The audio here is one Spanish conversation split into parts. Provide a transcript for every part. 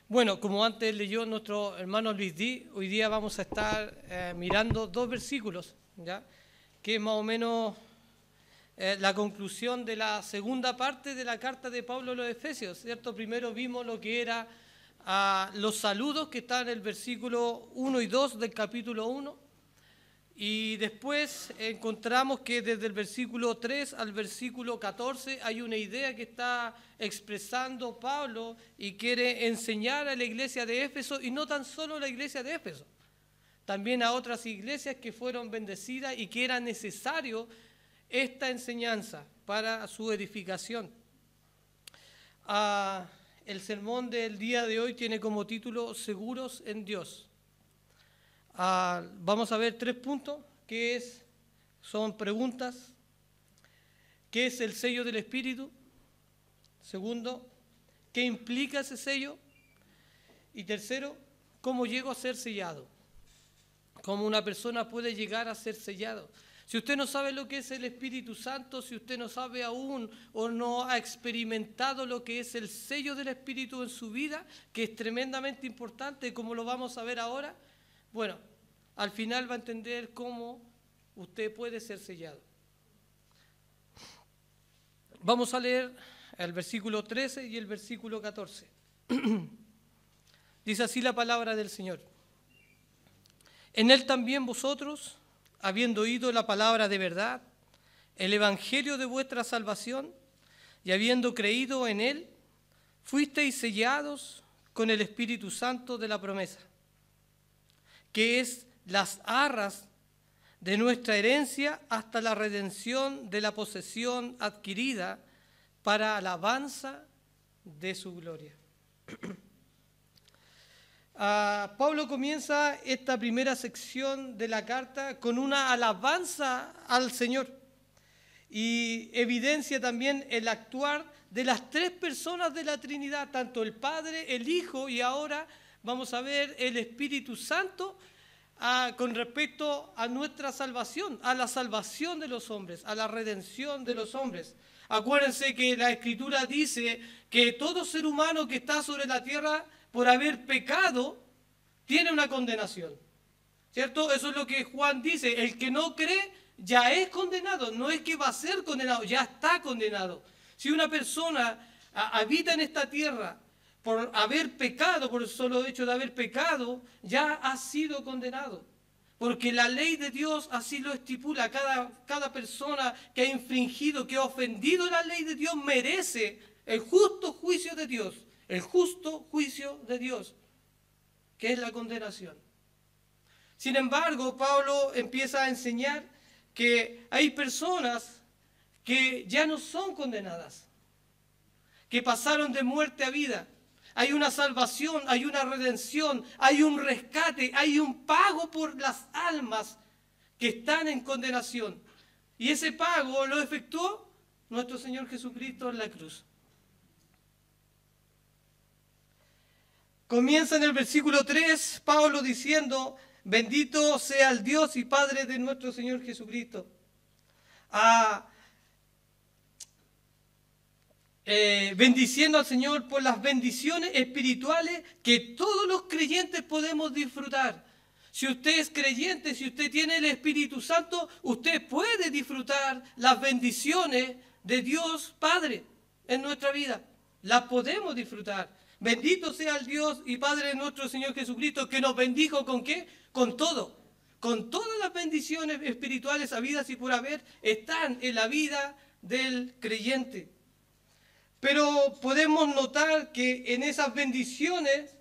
Bueno, como antes leyó nuestro hermano Luis Di, hoy día vamos a estar mirando dos versículos, ¿ya? Que es más o menos la conclusión de la segunda parte de la carta de Pablo a los Efesios, ¿cierto? Primero vimos lo que era los saludos que están en el versículo 1 y 2 del capítulo 1, y después encontramos que desde el versículo 3 al versículo 14 hay una idea que está expresando Pablo y quiere enseñar a la iglesia de Éfeso, y no tan solo a la iglesia de Éfeso, también a otras iglesias que fueron bendecidas y que era necesario esta enseñanza para su edificación. El sermón del día de hoy tiene como título Seguros en Dios. Vamos a ver 3 puntos, son preguntas. ¿Qué es el sello del Espíritu? Segundo, ¿qué implica ese sello? Y tercero, ¿cómo llego a ser sellado? ¿Cómo una persona puede llegar a ser sellado? Si usted no sabe lo que es el Espíritu Santo, si usted no sabe aún o no ha experimentado lo que es el sello del Espíritu en su vida, que es tremendamente importante, como lo vamos a ver ahora, bueno, al final va a entender cómo usted puede ser sellado. Vamos a leer el versículo 13 y el versículo 14. Dice así la palabra del Señor. En él también vosotros, habiendo oído la palabra de verdad, el evangelio de vuestra salvación, y habiendo creído en él, fuisteis sellados con el Espíritu Santo de la promesa, que es las arras de nuestra herencia hasta la redención de la posesión adquirida para alabanza de su gloria. Pablo comienza esta primera sección de la carta con una alabanza al Señor y evidencia también el actuar de las 3 personas de la Trinidad, tanto el Padre, el Hijo y ahora vamos a ver el Espíritu Santo con respecto a nuestra salvación, a la salvación de los hombres, a la redención de los hombres. Acuérdense que la Escritura dice que todo ser humano que está sobre la tierra por haber pecado tiene una condenación, ¿cierto? Eso es lo que Juan dice, el que no cree ya es condenado, no es que va a ser condenado, ya está condenado. Si una persona habita en esta tierra por haber pecado, por el solo hecho de haber pecado, ya ha sido condenado. Porque la ley de Dios así lo estipula. Cada persona que ha infringido, que ha ofendido la ley de Dios, merece el justo juicio de Dios. El justo juicio de Dios, que es la condenación. Sin embargo, Pablo empieza a enseñar que hay personas que ya no son condenadas, que pasaron de muerte a vida. Hay una salvación, hay una redención, hay un rescate, hay un pago por las almas que están en condenación. Y ese pago lo efectuó nuestro Señor Jesucristo en la cruz. Comienza en el versículo 3, Pablo diciendo, bendito sea el Dios y Padre de nuestro Señor Jesucristo. Bendiciendo al Señor por las bendiciones espirituales que todos los creyentes podemos disfrutar. Si usted es creyente, si usted tiene el Espíritu Santo, usted puede disfrutar las bendiciones de Dios Padre en nuestra vida. Las podemos disfrutar. Bendito sea el Dios y Padre de nuestro Señor Jesucristo, que nos bendijo ¿con qué? Con todo. Con todas las bendiciones espirituales habidas y por haber están en la vida del creyente. Pero podemos notar que en esas bendiciones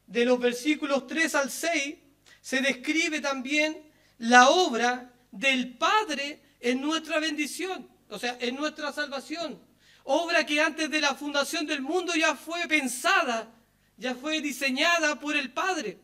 de los versículos 3 al 6 se describe también la obra del Padre en nuestra bendición, o sea, en nuestra salvación. Obra que antes de la fundación del mundo ya fue pensada, ya fue diseñada por el Padre.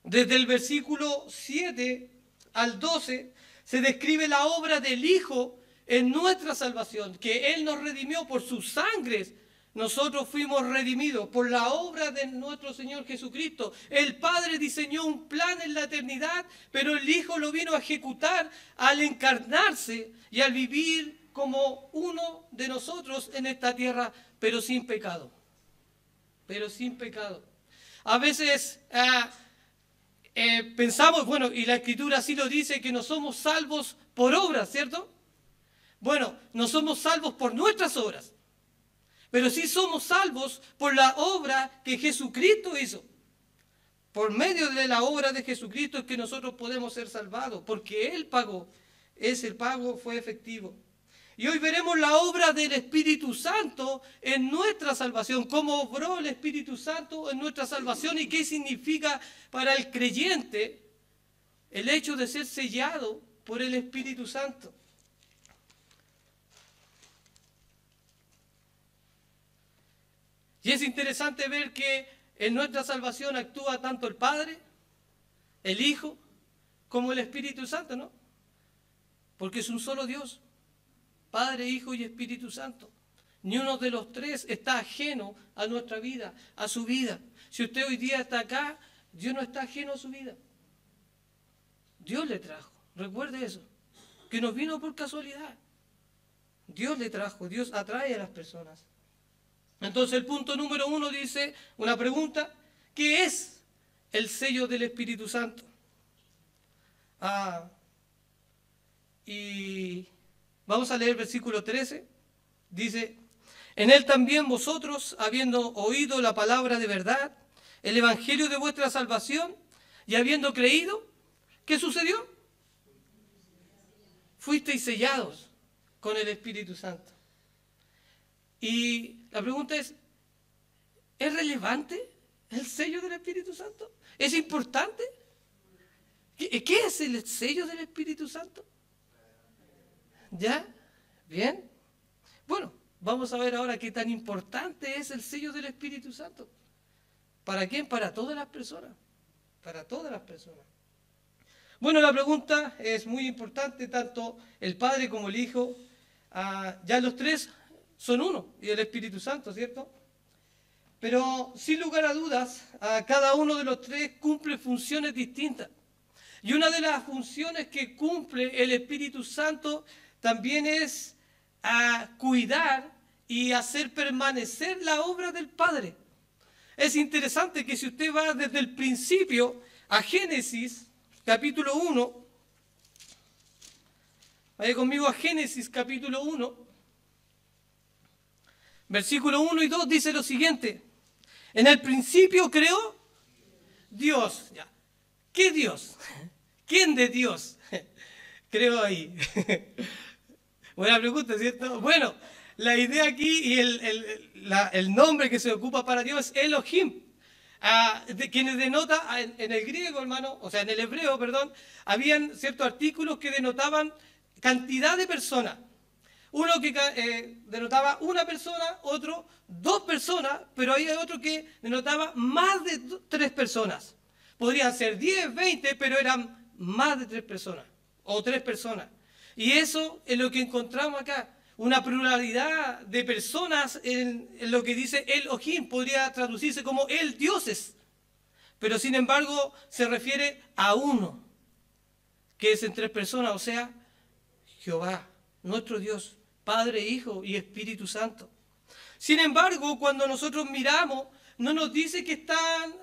Desde el versículo 7 al 12 se describe la obra del Hijo en nuestra salvación, que Él nos redimió por sus sangres. Nosotros fuimos redimidos por la obra de nuestro Señor Jesucristo. El Padre diseñó un plan en la eternidad, pero el Hijo lo vino a ejecutar al encarnarse y al vivir como uno de nosotros en esta tierra, pero sin pecado. Pero sin pecado. A veces pensamos, bueno, y la Escritura así lo dice, que no somos salvos por obras, ¿cierto? Bueno, no somos salvos por nuestras obras, pero sí somos salvos por la obra que Jesucristo hizo. Por medio de la obra de Jesucristo es que nosotros podemos ser salvados, porque Él pagó. Ese pago fue efectivo. Y hoy veremos la obra del Espíritu Santo en nuestra salvación, cómo obró el Espíritu Santo en nuestra salvación y qué significa para el creyente el hecho de ser sellado por el Espíritu Santo. Y es interesante ver que en nuestra salvación actúa tanto el Padre, el Hijo, como el Espíritu Santo, ¿no? Porque es un solo Dios, Padre, Hijo y Espíritu Santo. Ni uno de los tres está ajeno a nuestra vida, a su vida. Si usted hoy día está acá, Dios no está ajeno a su vida. Dios le trajo, recuerde eso, que no vino por casualidad. Dios le trajo, Dios atrae a las personas. Entonces el punto número 1 dice, una pregunta, ¿qué es el sello del Espíritu Santo? Y vamos a leer el versículo 13, dice, en él también vosotros, habiendo oído la palabra de verdad, el evangelio de vuestra salvación, y habiendo creído, ¿qué sucedió? Fuisteis sellados con el Espíritu Santo. Y la pregunta es relevante el sello del Espíritu Santo? ¿Es importante? ¿Qué es el sello del Espíritu Santo? ¿Ya? ¿Bien? Bueno, vamos a ver ahora qué tan importante es el sello del Espíritu Santo. ¿Para quién? Para todas las personas. Para todas las personas. Bueno, la pregunta es muy importante, tanto el Padre como el Hijo, ya los tres son uno, y el Espíritu Santo, ¿cierto? Pero sin lugar a dudas, cada uno de los tres cumple funciones distintas. Y una de las funciones que cumple el Espíritu Santo también es cuidar y hacer permanecer la obra del Padre. Es interesante que si usted va desde el principio a Génesis, capítulo 1, vaya conmigo a Génesis, capítulo 1, versículo 1 y 2 dice lo siguiente. En el principio creó Dios. Ya. ¿Qué Dios? ¿Quién de Dios creó ahí? Buena pregunta, ¿cierto? Bueno, la idea aquí y el nombre que se ocupa para Dios es Elohim. Quienes denota en el griego, hermano, o sea, en el hebreo, perdón, habían ciertos artículos que denotaban cantidad de personas. Uno que denotaba una persona, otro 2 personas, pero había otro que denotaba más de 3 personas. Podrían ser 10, 20, pero eran más de 3 personas, o 3 personas. Y eso es lo que encontramos acá, una pluralidad de personas en lo que dice Elohim, podría traducirse como el dioses, pero sin embargo se refiere a uno, que es en 3 personas, o sea, Jehová, nuestro Dios, Padre, Hijo y Espíritu Santo. Sin embargo, cuando nosotros miramos, no nos dice que están,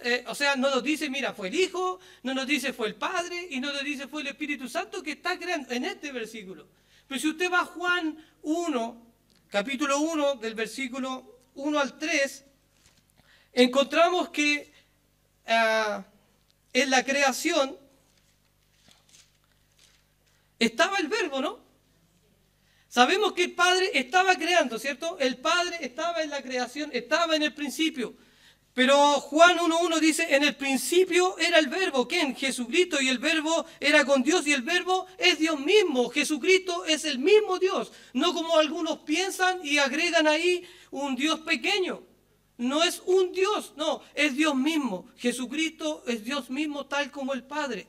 no nos dice, mira, fue el Hijo, no nos dice fue el Padre, y no nos dice fue el Espíritu Santo que está creando en este versículo. Pero si usted va a Juan 1, capítulo 1, del versículo 1 al 3, encontramos que en la creación estaba el Verbo, ¿no? Sabemos que el Padre estaba creando, ¿cierto? El Padre estaba en la creación, estaba en el principio. Pero Juan 1.1 dice, en el principio era el Verbo, ¿quién? Jesucristo, y el Verbo era con Dios, y el Verbo es Dios mismo. Jesucristo es el mismo Dios, no como algunos piensan y agregan ahí un Dios pequeño. No es un Dios, no, es Dios mismo. Jesucristo es Dios mismo tal como el Padre.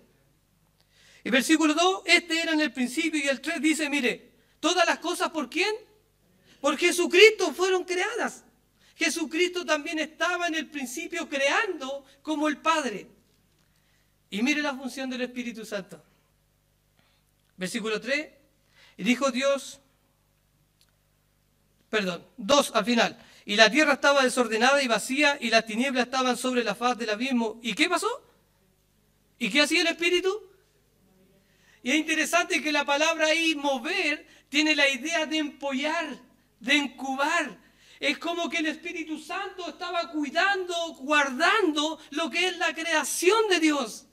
Y versículo 2, este era en el principio, y el 3 dice, mire, todas las cosas, ¿por quién? Por Jesucristo fueron creadas. Jesucristo también estaba en el principio creando como el Padre. Y mire la función del Espíritu Santo. Versículo 3. Y dijo Dios, Perdón, 2 al final. Y la tierra estaba desordenada y vacía, y las tinieblas estaban sobre la faz del abismo. ¿Y qué pasó? ¿Y qué hacía el Espíritu? Y es interesante que la palabra ahí, mover, tiene la idea de empollar, de incubar. Es como que el Espíritu Santo estaba cuidando, guardando lo que es la creación de Dios.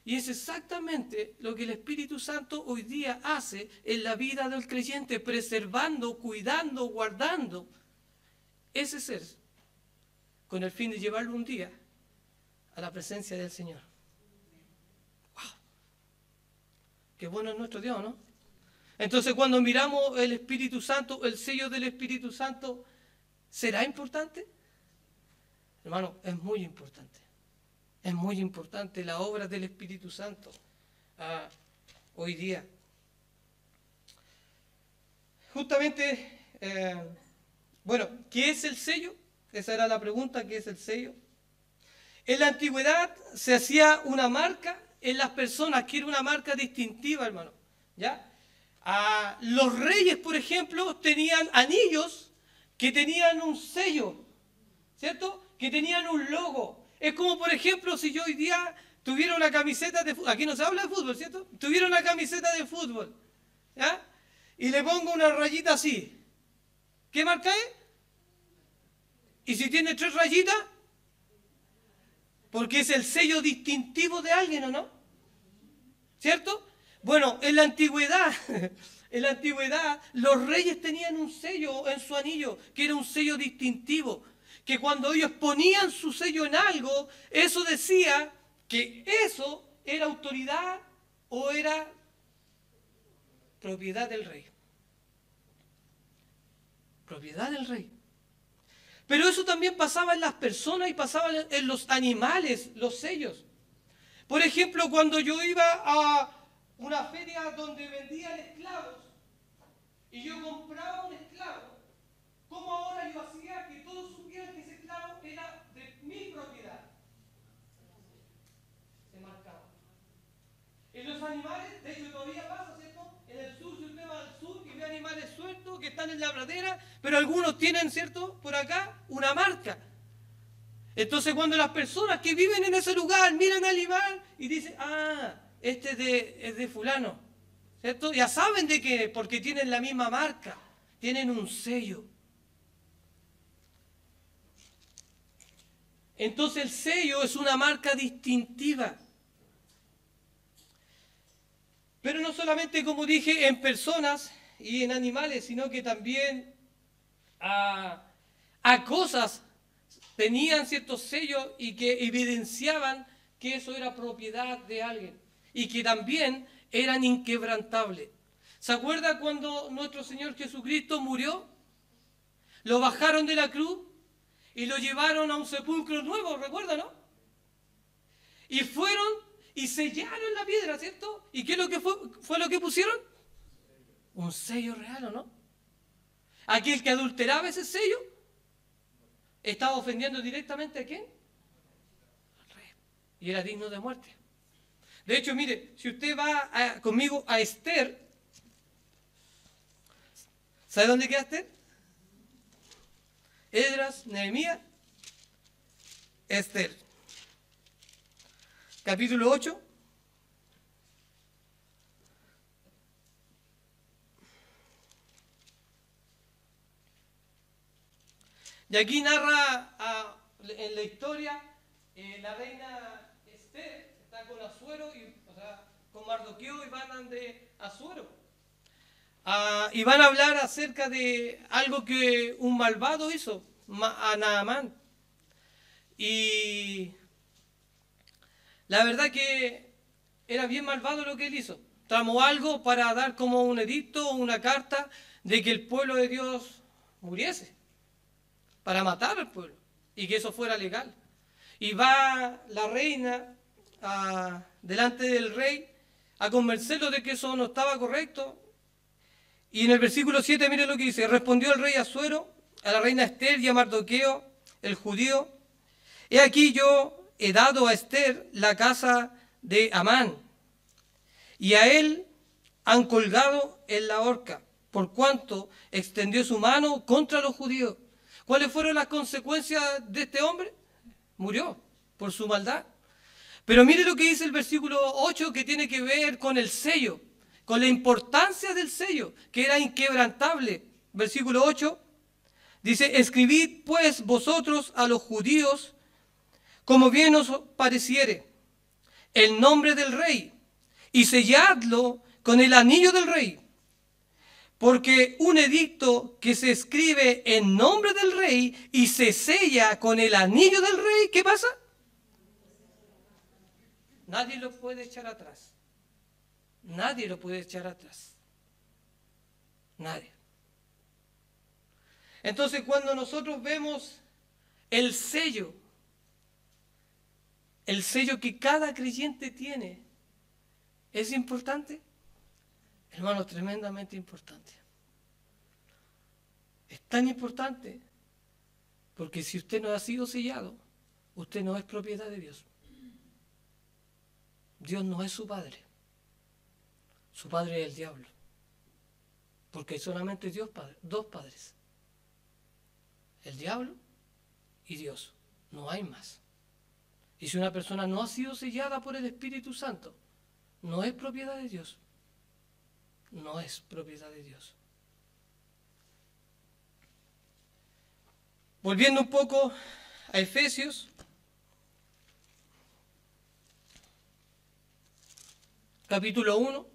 Y es exactamente lo que el Espíritu Santo hoy día hace en la vida del creyente, preservando, cuidando, guardando ese ser, con el fin de llevarlo un día a la presencia del Señor. ¡Wow! Qué bueno es nuestro Dios, ¿no? Entonces, cuando miramos el Espíritu Santo, el sello del Espíritu Santo, ¿será importante? Hermano, es muy importante. Es muy importante la obra del Espíritu Santo hoy día. Justamente, bueno, ¿qué es el sello? Esa era la pregunta, ¿qué es el sello? En la antigüedad se hacía una marca en las personas, que era una marca distintiva, hermano. ¿Ya? Los reyes, por ejemplo, tenían anillos que tenían un sello, ¿cierto? Que tenían un logo. Es como, por ejemplo, si yo hoy día tuviera una camiseta de fútbol, aquí no se habla de fútbol, ¿cierto? Tuviera una camiseta de fútbol, ¿ya? Y le pongo una rayita así. ¿Qué marca es? Y si tiene 3 rayitas, porque es el sello distintivo de alguien, ¿o no? ¿Cierto? Bueno, en la antigüedad, los reyes tenían un sello en su anillo, que era un sello distintivo, que cuando ellos ponían su sello en algo, eso decía que eso era autoridad o era propiedad del rey. Propiedad del rey. Pero eso también pasaba en las personas y pasaba en los animales, los sellos. Por ejemplo, cuando yo iba a una feria donde vendían esclavos y yo compraba un esclavo, ¿cómo ahora yo hacía que todos supieran que ese esclavo era de mi propiedad? Se marcaba. En los animales, de hecho todavía pasa, ¿cierto? En el sur, si usted va al sur y ve animales sueltos que están en la pradera, pero algunos tienen, ¿cierto? Por acá, una marca. Entonces cuando las personas que viven en ese lugar miran al animal y dicen, este es de fulano, ¿cierto? Ya saben de qué, porque tienen la misma marca, tienen un sello. Entonces el sello es una marca distintiva. Pero no solamente, como dije, en personas y en animales, sino que también a cosas tenían ciertos sellos y que evidenciaban que eso era propiedad de alguien y que también eran inquebrantables. ¿Se acuerda cuando nuestro Señor Jesucristo murió? Lo bajaron de la cruz y lo llevaron a un sepulcro nuevo, ¿recuerda, no? Y fueron y sellaron la piedra, ¿cierto? ¿Y qué es lo que fue lo que pusieron? Un sello real, ¿o no? Aquel que adulteraba ese sello estaba ofendiendo directamente a ¿quién? Al rey. Y era digno de muerte. De hecho, mire, si usted va conmigo a Esther, ¿sabe dónde queda Esther? Esdras, Nehemías, Esther. Capítulo 8. Y aquí narra en la historia la reina Esther está con Asuero, con Mardoqueo, y van de Asuero. Y van a hablar acerca de algo que un malvado hizo a Naamán. Y la verdad que era bien malvado lo que él hizo. Tramó algo para dar como un edicto, una carta de que el pueblo de Dios muriese, para matar al pueblo y que eso fuera legal. Y va la reina delante del rey a convencerlo de que eso no estaba correcto. Y en el versículo 7, mire lo que dice: respondió el rey Asuero a la reina Esther y a Mardoqueo, el judío: he aquí yo he dado a Esther la casa de Amán, y a él han colgado en la horca. por cuanto extendió su mano contra los judíos. ¿Cuáles fueron las consecuencias de este hombre? Murió por su maldad. Pero mire lo que dice el versículo 8, que tiene que ver con el sello, con la importancia del sello, que era inquebrantable. Versículo 8 dice: escribid pues vosotros a los judíos como bien os pareciere el nombre del rey, y selladlo con el anillo del rey. Porque un edicto que se escribe en nombre del rey y se sella con el anillo del rey, ¿qué pasa? Nadie lo puede echar atrás. Nadie lo puede echar atrás. Nadie. Entonces, cuando nosotros vemos el sello que cada creyente tiene, ¿es importante? Hermano, tremendamente importante. Es tan importante porque si usted no ha sido sellado, usted no es propiedad de Dios. Dios no es su padre. Su padre es el diablo. Porque hay solamente dos padres. El diablo y Dios. No hay más. Y si una persona no ha sido sellada por el Espíritu Santo, no es propiedad de Dios. No es propiedad de Dios. Volviendo un poco a Efesios, capítulo 1.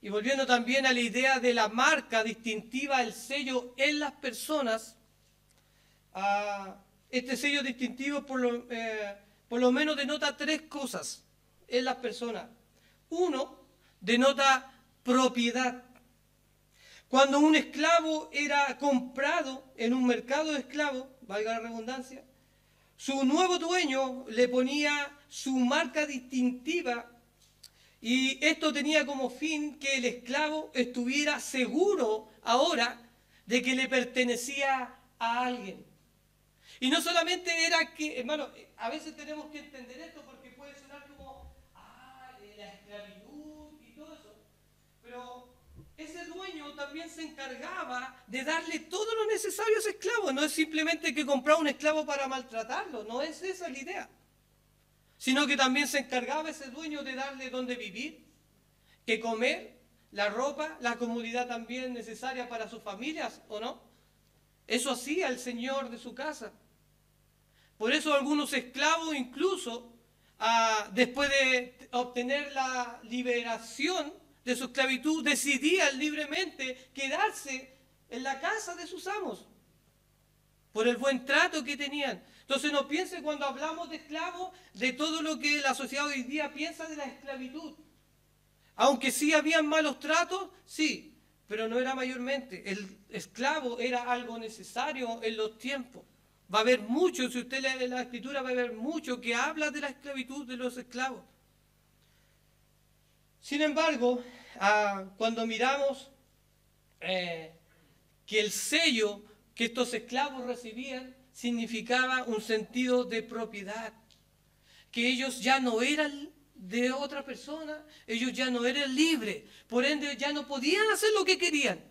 Y volviendo también a la idea de la marca distintiva, el sello en las personas, este sello distintivo por lo menos denota tres cosas en las personas. Uno, denota propiedad. Cuando un esclavo era comprado en un mercado de esclavos, valga la redundancia, su nuevo dueño le ponía su marca distintiva y esto tenía como fin que el esclavo estuviera seguro ahora de que le pertenecía a alguien. Y no solamente era que, hermano, a veces tenemos que entender esto porque puede sonar como, la esclavitud y todo eso, pero ese dueño también se encargaba de darle todo lo necesario a ese esclavo. No es simplemente que compraba un esclavo para maltratarlo, no es esa la idea. Sino que también se encargaba ese dueño de darle dónde vivir, qué comer, la ropa, la comodidad también necesaria para sus familias, ¿o no? Eso hacía el señor de su casa. Por eso algunos esclavos incluso, después de obtener la liberación de su esclavitud, decidían libremente quedarse en la casa de sus amos, por el buen trato que tenían. Entonces no piense cuando hablamos de esclavos, de todo lo que la sociedad hoy día piensa de la esclavitud. Aunque sí habían malos tratos, sí, pero no era mayormente. El esclavo era algo necesario en los tiempos. Va a haber mucho, si usted lee la Escritura, va a haber mucho que habla de la esclavitud de los esclavos. Sin embargo, cuando miramos que el sello que estos esclavos recibían significaba un sentido de propiedad, que ellos ya no eran de otra persona, ellos ya no eran libres, por ende ya no podían hacer lo que querían,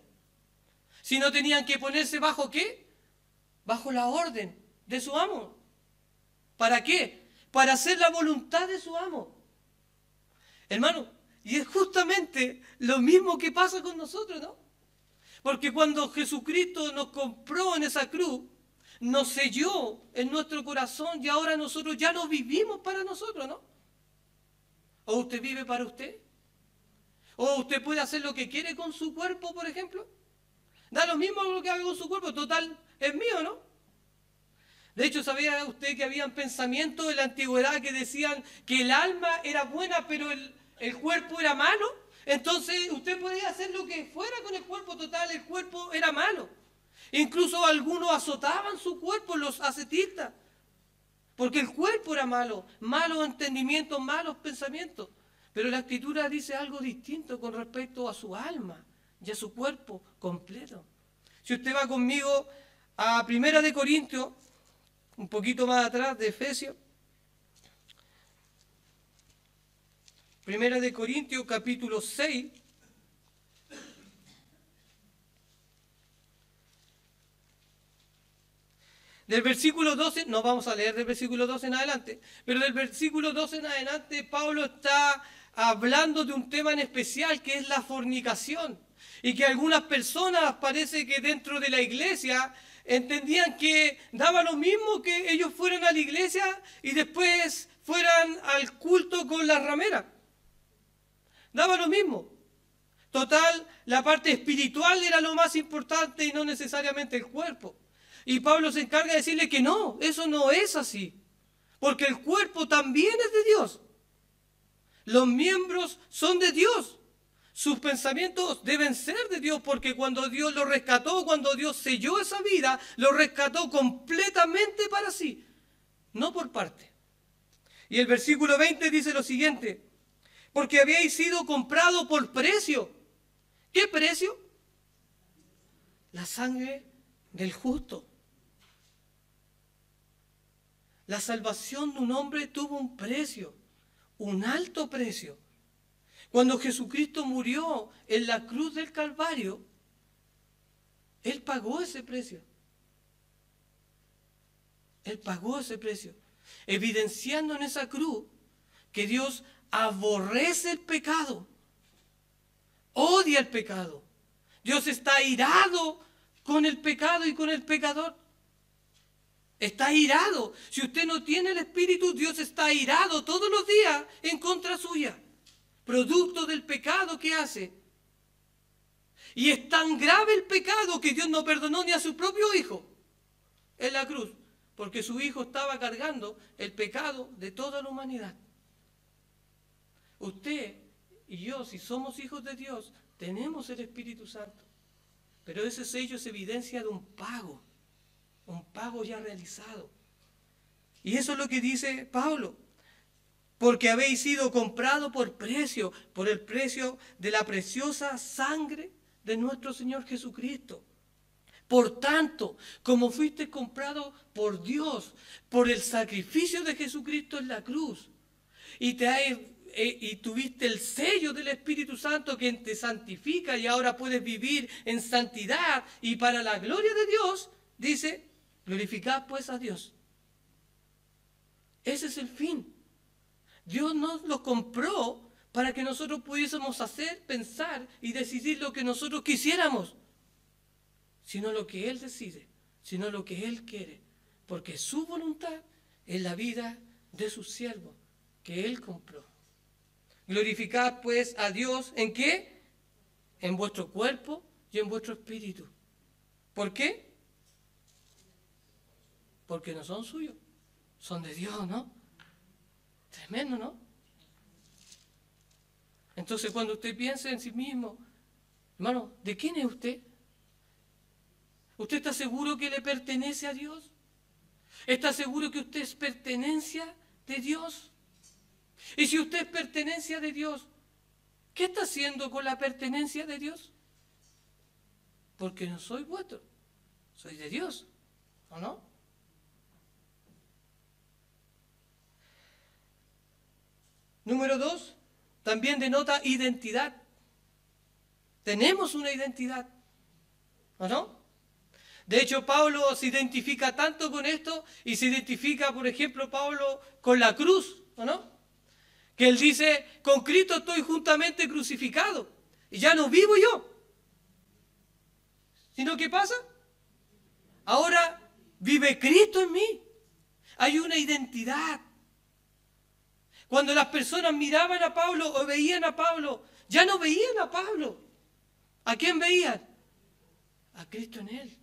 sino tenían que ponerse bajo ¿qué? Bajo la orden de su amo. ¿Para qué? Para hacer la voluntad de su amo. Hermano, y es justamente lo mismo que pasa con nosotros, ¿no? Porque cuando Jesucristo nos compró en esa cruz, nos selló en nuestro corazón y ahora nosotros ya no vivimos para nosotros, ¿no? ¿O usted vive para usted? ¿O usted puede hacer lo que quiere con su cuerpo, por ejemplo? Da lo mismo lo que haga con su cuerpo, total, es mío, ¿no? De hecho, ¿sabía usted que habían pensamientos en la antigüedad que decían que el alma era buena, pero el cuerpo era malo? Entonces usted podía hacer lo que fuera con el cuerpo, total, el cuerpo era malo. Incluso algunos azotaban su cuerpo, los ascetistas, porque el cuerpo era malo, malos entendimientos, malos pensamientos. Pero la Escritura dice algo distinto con respecto a su alma y a su cuerpo completo. Si usted va conmigo a 1 Corintios, un poquito más atrás de Efesios, Primera de Corintios, capítulo 6. Del versículo 12, no vamos a leer del versículo 12 en adelante, pero del versículo 12 en adelante Pablo está hablando de un tema en especial que es la fornicación. Y que algunas personas parece que dentro de la iglesia entendían que daba lo mismo que ellos fueran a la iglesia y después fueran al culto con la ramera. Daba lo mismo. Total, la parte espiritual era lo más importante y no necesariamente el cuerpo. Y Pablo se encarga de decirle que no, eso no es así. Porque el cuerpo también es de Dios. Los miembros son de Dios. Sus pensamientos deben ser de Dios, porque cuando Dios lo rescató, cuando Dios selló esa vida, lo rescató completamente para sí, no por parte. Y el versículo 20 dice lo siguiente: porque habíais sido comprado por precio. ¿Qué precio? La sangre del justo. La salvación de un hombre tuvo un precio, un alto precio. Cuando Jesucristo murió en la cruz del Calvario, Él pagó ese precio. Él pagó ese precio, evidenciando en esa cruz que Dios aborrece el pecado, odia el pecado. Dios está irado con el pecado y con el pecador. Está irado. Si usted no tiene el Espíritu, Dios está irado todos los días en contra suya, producto del pecado que hace. Y es tan grave el pecado que Dios no perdonó ni a su propio Hijo en la cruz, porque su Hijo estaba cargando el pecado de toda la humanidad. Usted y yo, si somos hijos de Dios, tenemos el Espíritu Santo, pero ese sello es evidencia de un pago ya realizado. Y eso es lo que dice Pablo: porque habéis sido comprado por precio, por el precio de la preciosa sangre de nuestro Señor Jesucristo. Por tanto, como fuiste comprado por Dios, por el sacrificio de Jesucristo en la cruz, y tuviste el sello del Espíritu Santo que te santifica y ahora puedes vivir en santidad y para la gloria de Dios, dice: glorificad pues a Dios. Ese es el fin. Dios nos lo compró para que nosotros pudiésemos hacer, pensar y decidir lo que nosotros quisiéramos, sino lo que Él decide, sino lo que Él quiere, porque su voluntad es la vida de sus siervos que Él compró. Glorificad pues a Dios, ¿en qué? En vuestro cuerpo y en vuestro espíritu. ¿Por qué? Porque no son suyos, son de Dios, ¿no? Tremendo, ¿no? Entonces, cuando usted piensa en sí mismo, hermano, ¿de quién es usted? ¿Usted está seguro que le pertenece a Dios? ¿Está seguro que usted es pertenencia de Dios? Y si usted es pertenencia de Dios, ¿qué está haciendo con la pertenencia de Dios? Porque no soy vuestro, soy de Dios, ¿o no? Número 2, también denota identidad. Tenemos una identidad, ¿o no? De hecho, Pablo se identifica tanto con esto y se identifica, por ejemplo, Pablo con la cruz, ¿o no? Que él dice: con Cristo estoy juntamente crucificado y ya no vivo yo. ¿Sino qué pasa? Ahora vive Cristo en mí. Hay una identidad. Cuando las personas miraban a Pablo o veían a Pablo, ya no veían a Pablo. ¿A quién veían? A Cristo en él.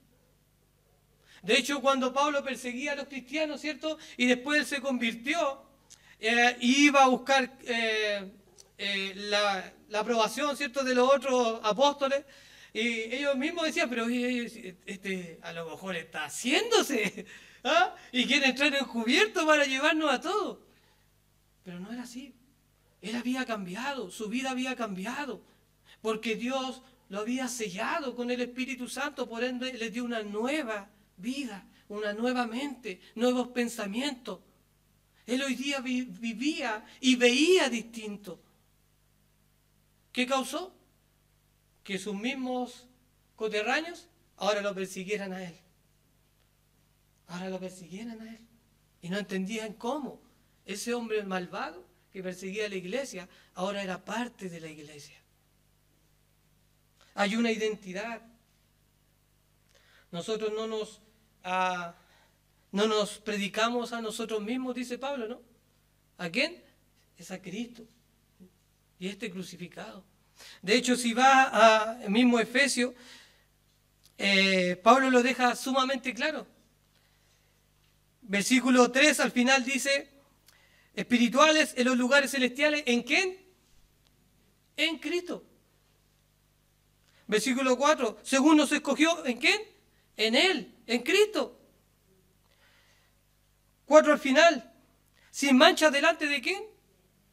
De hecho, cuando Pablo perseguía a los cristianos, ¿cierto? Y después él se convirtió, y iba a buscar la aprobación, ¿cierto?, de los otros apóstoles. Y ellos mismos decían: pero a lo mejor está haciéndose, ¿ah? Y quiere entrar encubierto para llevarnos a todos. Pero no era así. Él había cambiado, su vida había cambiado, porque Dios lo había sellado con el Espíritu Santo, por ende le dio una nueva vida, una nueva mente, nuevos pensamientos. Él hoy día vivía y veía distinto. ¿Qué causó? Que sus mismos coterráneos ahora lo persiguieran a él. Ahora lo persiguieran a él. Y no entendían cómo. Ese hombre malvado que perseguía a la iglesia ahora era parte de la iglesia. Hay una identidad. Nosotros no nos predicamos a nosotros mismos, dice Pablo, ¿no? ¿A quién? Es a Cristo. Y este crucificado. De hecho, si va a mismo Efesios, Pablo lo deja sumamente claro. Versículo 3 al final dice, espirituales en los lugares celestiales, ¿en quién? En Cristo. Versículo 4, según nos escogió, ¿en quién? En Él, en Cristo. 4 al final, sin mancha delante de ¿quién?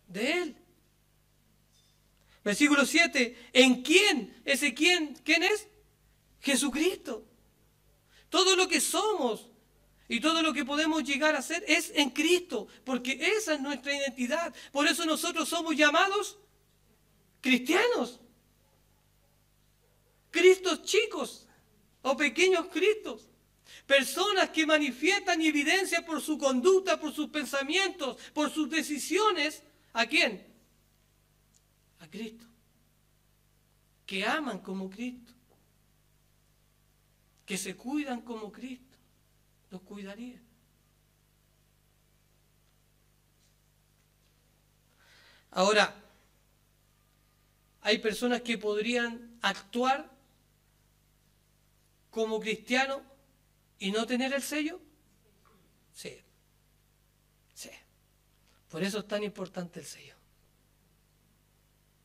De Él. Versículo 7, ¿en quién? ¿Ese quién? ¿Quién es? Jesucristo. Todo lo que somos y todo lo que podemos llegar a ser es en Cristo, porque esa es nuestra identidad. Por eso nosotros somos llamados cristianos. Cristos chicos o pequeños Cristos. Personas que manifiestan y evidencian por su conducta, por sus pensamientos, por sus decisiones, ¿a quién? A Cristo. Que aman como Cristo. Que se cuidan como Cristo. Los cuidaría. Ahora, hay personas que podrían actuar como cristianos y no tener el sello. Sí. Sí. Por eso es tan importante el sello.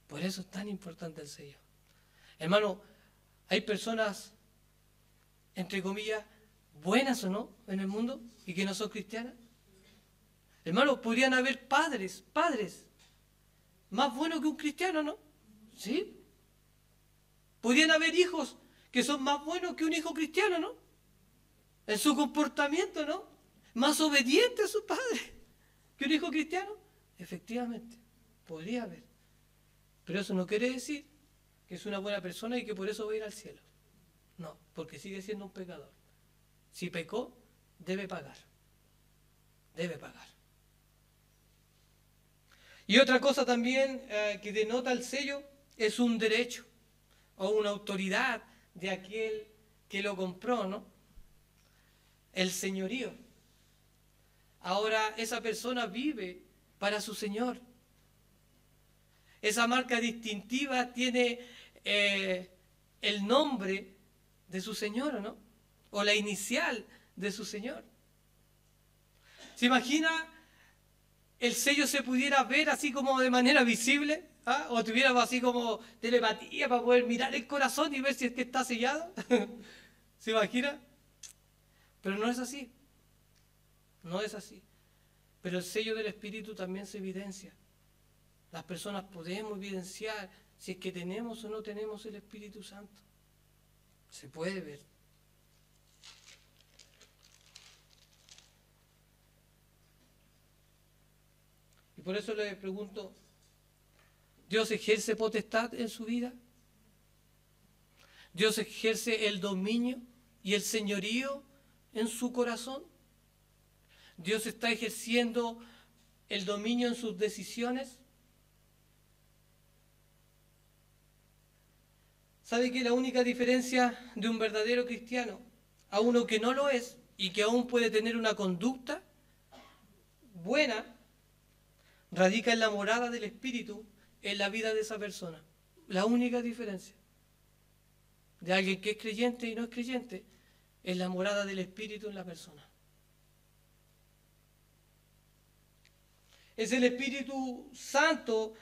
Por eso es tan importante el sello. Hermano, hay personas, entre comillas, buenas o no en el mundo y que no son cristianas. Hermano, podrían haber padres más buenos que un cristiano, ¿no? ¿Sí? Podrían haber hijos que son más buenos que un hijo cristiano, ¿no? En su comportamiento, ¿no? Más obediente a su padre que un hijo cristiano. Efectivamente, podría haber. Pero eso no quiere decir que es una buena persona y que por eso va a ir al cielo. No, porque sigue siendo un pecador. Si pecó, debe pagar. Debe pagar. Y otra cosa también que denota el sello es un derecho o una autoridad de aquel que lo compró, ¿no? El señorío. Ahora esa persona vive para su Señor. Esa marca distintiva tiene el nombre de su Señor, ¿no? O la inicial de su Señor. ¿Se imagina el sello se pudiera ver así como de manera visible? ¿Ah? O tuviera así como telepatía para poder mirar el corazón y ver si es que está sellado. ¿Se imagina? Pero no es así. No es así. Pero el sello del Espíritu también se evidencia. Las personas podemos evidenciar si es que tenemos o no tenemos el Espíritu Santo. Se puede ver. Y por eso le pregunto, ¿Dios ejerce potestad en su vida? ¿Dios ejerce el dominio y el señorío en su corazón? ¿Dios está ejerciendo el dominio en sus decisiones? ¿Sabe que la única diferencia de un verdadero cristiano a uno que no lo es y que aún puede tener una conducta buena radica en la morada del Espíritu en la vida de esa persona? La única diferencia de alguien que es creyente y no es creyente es la morada del Espíritu en la persona. Es el Espíritu Santo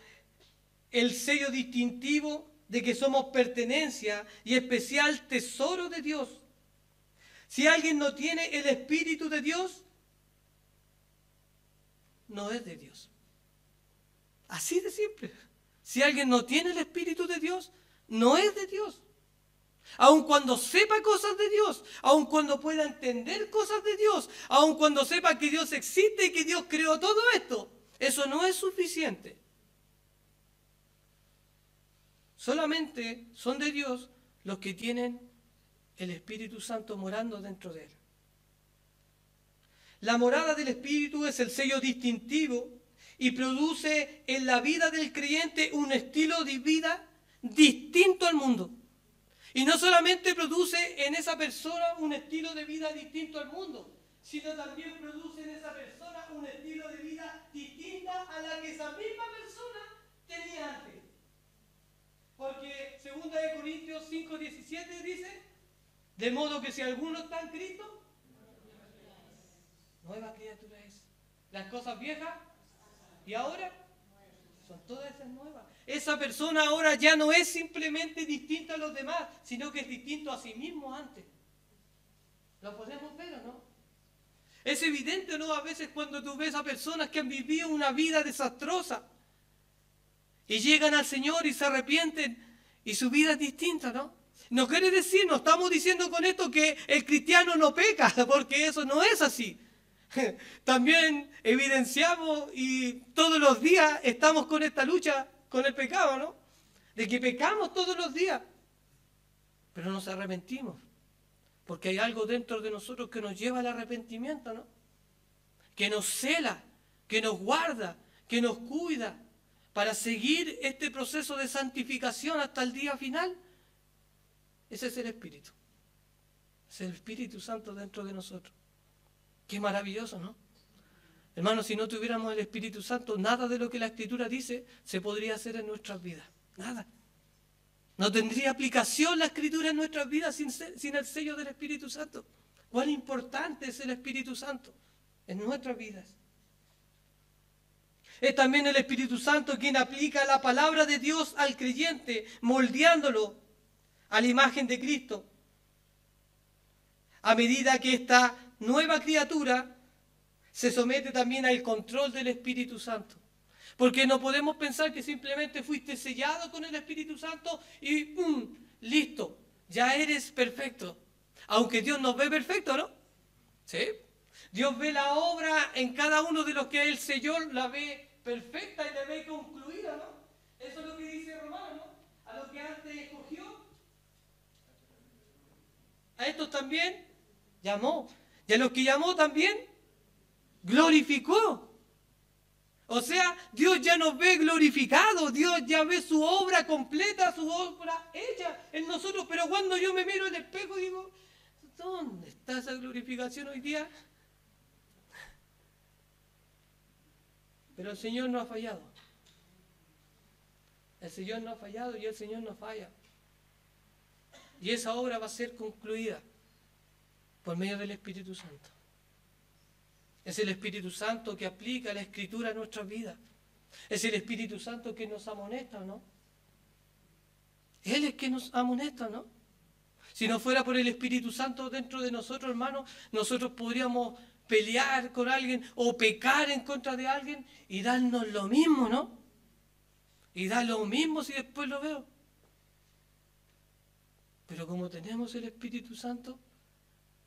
el sello distintivo de que somos pertenencia y especial tesoro de Dios. Si alguien no tiene el Espíritu de Dios, no es de Dios. Así de simple. Si alguien no tiene el Espíritu de Dios, no es de Dios. Aun cuando sepa cosas de Dios, aun cuando pueda entender cosas de Dios, aun cuando sepa que Dios existe y que Dios creó todo esto, eso no es suficiente. solamente son de Dios los que tienen el Espíritu Santo morando dentro de él. La morada del Espíritu es el sello distintivo y produce en la vida del creyente un estilo de vida distinto al mundo. Y no solamente produce en esa persona un estilo de vida distinto al mundo, sino también produce en esa persona un estilo de vida distinta a la que esa misma persona tenía antes. Porque 2 Corintios 5:17 dice, de modo que si alguno está en Cristo, nueva criatura es. Las cosas viejas y ahora son todas esas nuevas. Esa persona ahora ya no es simplemente distinta a los demás, sino que es distinto a sí mismo antes. ¿Lo podemos ver o no? Es evidente, ¿no? A veces cuando tú ves a personas que han vivido una vida desastrosa y llegan al Señor y se arrepienten y su vida es distinta, ¿no? No quiere decir, no estamos diciendo con esto que el cristiano no peca, porque eso no es así. También evidenciamos y todos los días estamos con esta lucha con el pecado, ¿no? De que pecamos todos los días, pero nos arrepentimos, porque hay algo dentro de nosotros que nos lleva al arrepentimiento, ¿no? Que nos cela, que nos guarda, que nos cuida, para seguir este proceso de santificación hasta el día final. Ese es el Espíritu. Es el Espíritu Santo dentro de nosotros. Qué maravilloso, ¿no? Hermanos, si no tuviéramos el Espíritu Santo, nada de lo que la Escritura dice se podría hacer en nuestras vidas. Nada. No tendría aplicación la Escritura en nuestras vidas sin el sello del Espíritu Santo. Cuán importante es el Espíritu Santo en nuestras vidas. Es también el Espíritu Santo quien aplica la palabra de Dios al creyente, moldeándolo a la imagen de Cristo. A medida que esta nueva criatura se somete también al control del Espíritu Santo. Porque no podemos pensar que simplemente fuiste sellado con el Espíritu Santo y listo, ya eres perfecto. Aunque Dios nos ve perfecto, ¿no? ¿Sí? Dios ve la obra en cada uno de los que Él selló, la ve perfecta y la ve concluida, ¿no? Eso es lo que dice Romanos, ¿no? A los que antes escogió, a estos también llamó. Y a los que llamó también glorificó. O sea, Dios ya nos ve glorificados, Dios ya ve su obra completa, su obra hecha en nosotros. Pero cuando yo me miro al espejo digo, ¿dónde está esa glorificación hoy día? Pero el Señor no ha fallado. El Señor no ha fallado y el Señor no falla. Y esa obra va a ser concluida por medio del Espíritu Santo. Es el Espíritu Santo que aplica la Escritura a nuestras vidas. Es el Espíritu Santo que nos amonesta, ¿no? Él es que nos amonesta, ¿no? Si no fuera por el Espíritu Santo dentro de nosotros, hermanos, nosotros podríamos pelear con alguien o pecar en contra de alguien y darnos lo mismo, ¿no? Y dar lo mismo si después lo veo. Pero como tenemos el Espíritu Santo,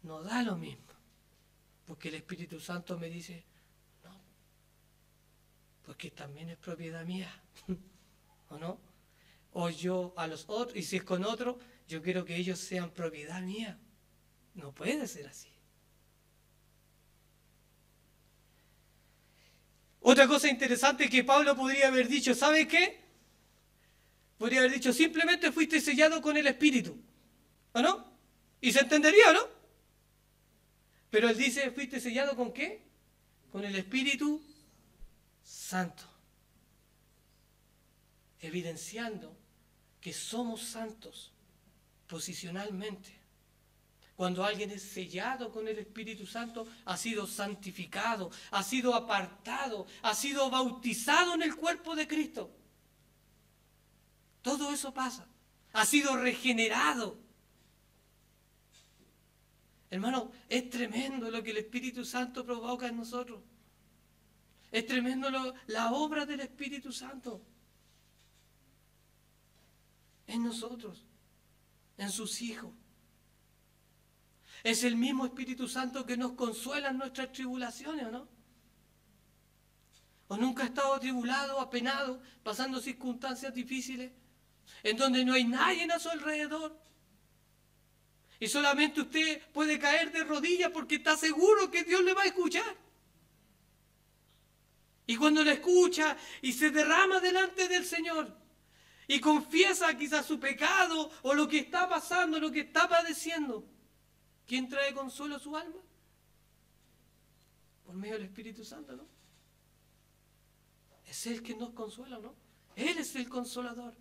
nos da lo mismo. Porque el Espíritu Santo me dice, no, porque también es propiedad mía, ¿o no? O yo a los otros, y si es con otro, yo quiero que ellos sean propiedad mía. No puede ser así. Otra cosa interesante que Pablo podría haber dicho, ¿sabe qué? Podría haber dicho, simplemente fuiste sellado con el Espíritu, ¿o no? Y se entendería, ¿no? Pero él dice, ¿fuiste sellado con qué? Con el Espíritu Santo. Evidenciando que somos santos posicionalmente. Cuando alguien es sellado con el Espíritu Santo, ha sido santificado, ha sido apartado, ha sido bautizado en el cuerpo de Cristo. Todo eso pasa. Ha sido regenerado. Hermano, es tremendo lo que el Espíritu Santo provoca en nosotros. Es tremendo la obra del Espíritu Santo en nosotros, en sus hijos. Es el mismo Espíritu Santo que nos consuela en nuestras tribulaciones, ¿o no? ¿O nunca ha estado atribulado, apenado, pasando circunstancias difíciles? en donde no hay nadie a su alrededor. Y solamente usted puede caer de rodillas porque está seguro que Dios le va a escuchar. Y cuando le escucha y se derrama delante del Señor y confiesa quizás su pecado o lo que está pasando, lo que está padeciendo, ¿quién trae consuelo a su alma? Por medio del Espíritu Santo, ¿no? Es Él quien nos consuela, ¿no? Él es el consolador.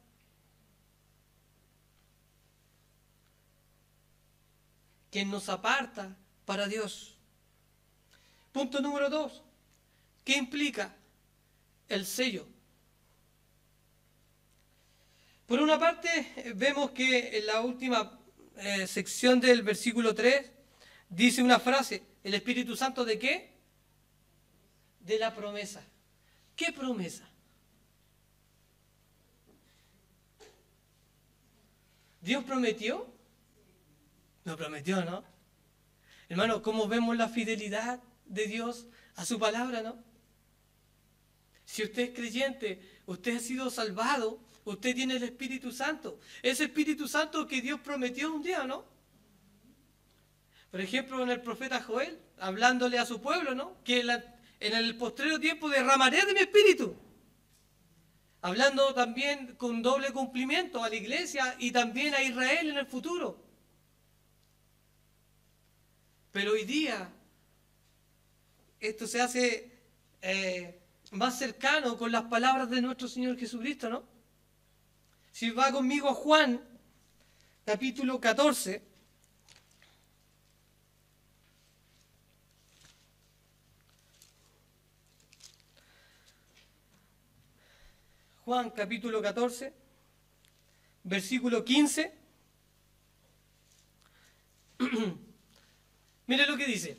Quien nos aparta para Dios. Punto número 2. ¿Qué implica el sello? Por una parte, vemos que en la última sección del versículo 3 dice una frase, ¿el Espíritu Santo de qué? De la promesa. ¿Qué promesa? ¿Dios prometió? No prometió, ¿no? Hermano, ¿cómo vemos la fidelidad de Dios a su palabra, no? Si usted es creyente, usted ha sido salvado, usted tiene el Espíritu Santo. Ese Espíritu Santo que Dios prometió un día, ¿no? Por ejemplo, en el profeta Joel, hablándole a su pueblo, ¿no? Que en el postrero tiempo derramaré de mi Espíritu. Hablando también con doble cumplimiento a la iglesia y también a Israel en el futuro. Pero hoy día esto se hace más cercano con las palabras de nuestro Señor Jesucristo, ¿no? Si va conmigo a Juan, capítulo 14. Juan, capítulo 14, versículo 15. Mire lo que dice.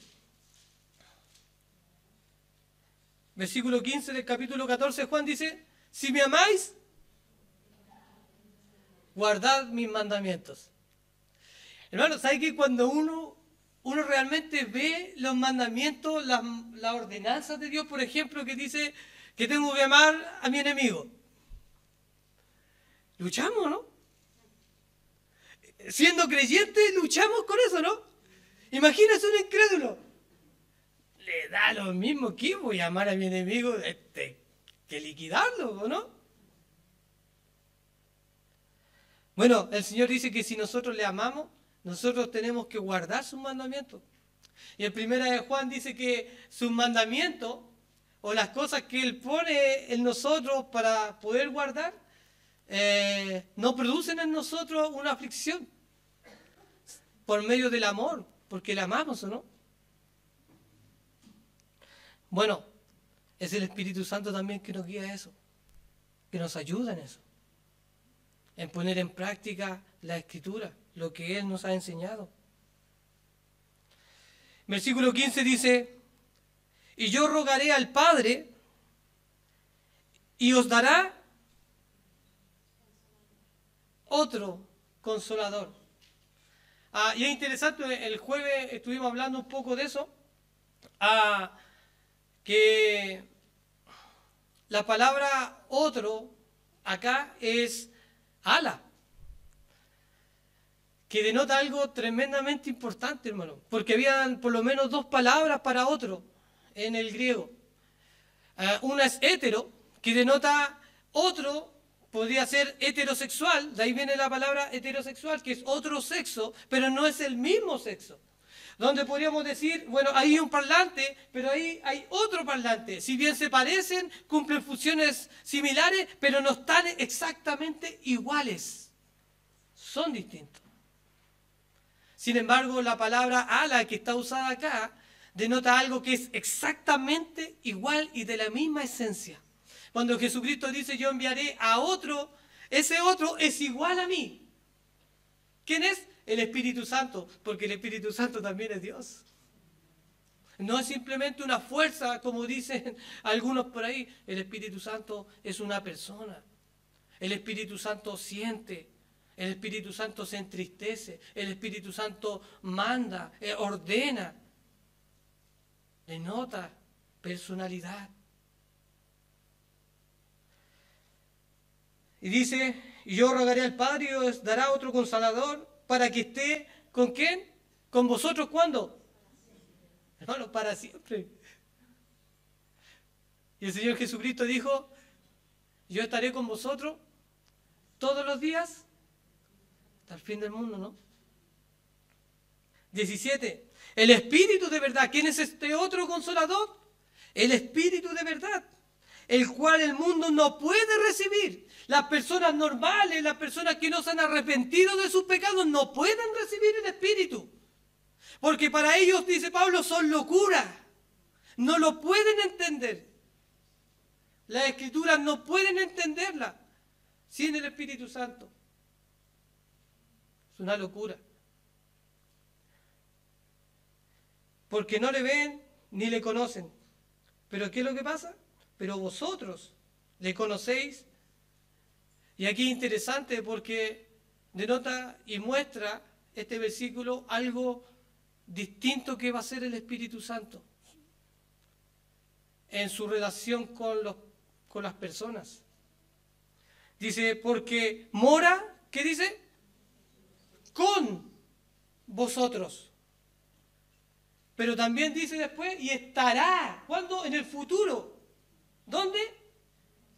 Versículo 15 del capítulo 14, Juan dice, si me amáis, guardad mis mandamientos. Hermano, ¿sabe que cuando uno realmente ve los mandamientos, las ordenanzas de Dios, por ejemplo, que dice que tengo que amar a mi enemigo? Luchamos, ¿no? Siendo creyentes, luchamos con eso, ¿no? Imagínese un incrédulo. Le da lo mismo que voy a amar a mi enemigo que liquidarlo, ¿no? Bueno, el Señor dice que si nosotros le amamos, nosotros tenemos que guardar sus mandamientos. Y en primera de Juan dice que sus mandamientos, o las cosas que Él pone en nosotros para poder guardar, no producen en nosotros una aflicción por medio del amor, porque le amamos, ¿o no? Bueno, es el Espíritu Santo también que nos guía a eso, que nos ayuda en eso, en poner en práctica la Escritura, lo que Él nos ha enseñado. Versículo 15 dice, y yo rogaré al Padre y os dará otro consolador. Y es interesante, el jueves estuvimos hablando un poco de eso, que la palabra otro acá es ala, que denota algo tremendamente importante, hermano, porque habían por lo menos dos palabras para otro en el griego. Una es hétero, que denota otro, podría ser heterosexual, de ahí viene la palabra heterosexual, que es otro sexo, pero no es el mismo sexo. Donde podríamos decir, bueno, ahí hay un parlante, pero ahí hay otro parlante. Si bien se parecen, cumplen funciones similares, pero no están exactamente iguales. Son distintos. Sin embargo, la palabra ala que está usada acá denota algo que es exactamente igual y de la misma esencia. Cuando Jesucristo dice, yo enviaré a otro, ese otro es igual a mí. ¿Quién es? El Espíritu Santo, porque el Espíritu Santo también es Dios. No es simplemente una fuerza, como dicen algunos por ahí. El Espíritu Santo es una persona. El Espíritu Santo siente. El Espíritu Santo se entristece. El Espíritu Santo manda, ordena. Denota personalidad. Y dice y yo rogaré al Padre y os dará otro Consolador para que esté, ¿con quién? ¿Con vosotros cuándo? Hermano, para siempre. Y el Señor Jesucristo dijo, yo estaré con vosotros todos los días hasta el fin del mundo, ¿no? 17. El Espíritu de verdad. ¿Quién es este otro Consolador? El Espíritu de verdad, el cual el mundo no puede recibir. Las personas normales, las personas que no se han arrepentido de sus pecados, no pueden recibir el Espíritu. Porque para ellos, dice Pablo, son locuras. No lo pueden entender. Las Escrituras no pueden entenderlas sin el Espíritu Santo. Es una locura. Porque no le ven ni le conocen. ¿Pero qué es lo que pasa? Pero vosotros le conocéis. Y aquí es interesante porque denota y muestra este versículo algo distinto que va a ser el Espíritu Santo en su relación con las personas. Dice, porque mora, ¿qué dice? Con vosotros. Pero también dice después, y estará. ¿Cuándo? En el futuro. ¿Dónde?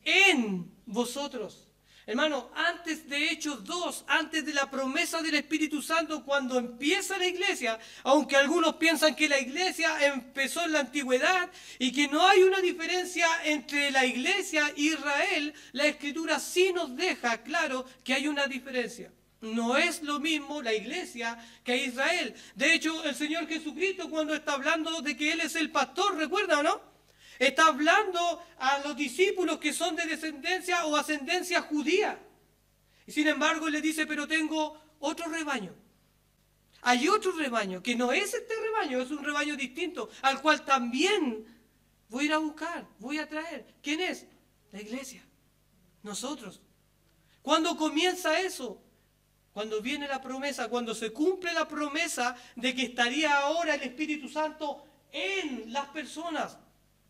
En vosotros. Hermano, antes de Hechos 2, antes de la promesa del Espíritu Santo, cuando empieza la iglesia, aunque algunos piensan que la iglesia empezó en la antigüedad y que no hay una diferencia entre la iglesia e Israel, la Escritura sí nos deja claro que hay una diferencia. No es lo mismo la iglesia que Israel. De hecho, el Señor Jesucristo, cuando está hablando de que Él es el pastor, ¿recuerda o no? Está hablando a los discípulos que son de descendencia o ascendencia judía. Y sin embargo, Él le dice, pero tengo otro rebaño. Hay otro rebaño, que no es este rebaño, es un rebaño distinto, al cual también voy a ir a buscar, voy a traer. ¿Quién es? La iglesia. Nosotros. ¿Cuándo comienza eso? Cuando viene la promesa, cuando se cumple la promesa de que estaría ahora el Espíritu Santo en las personas.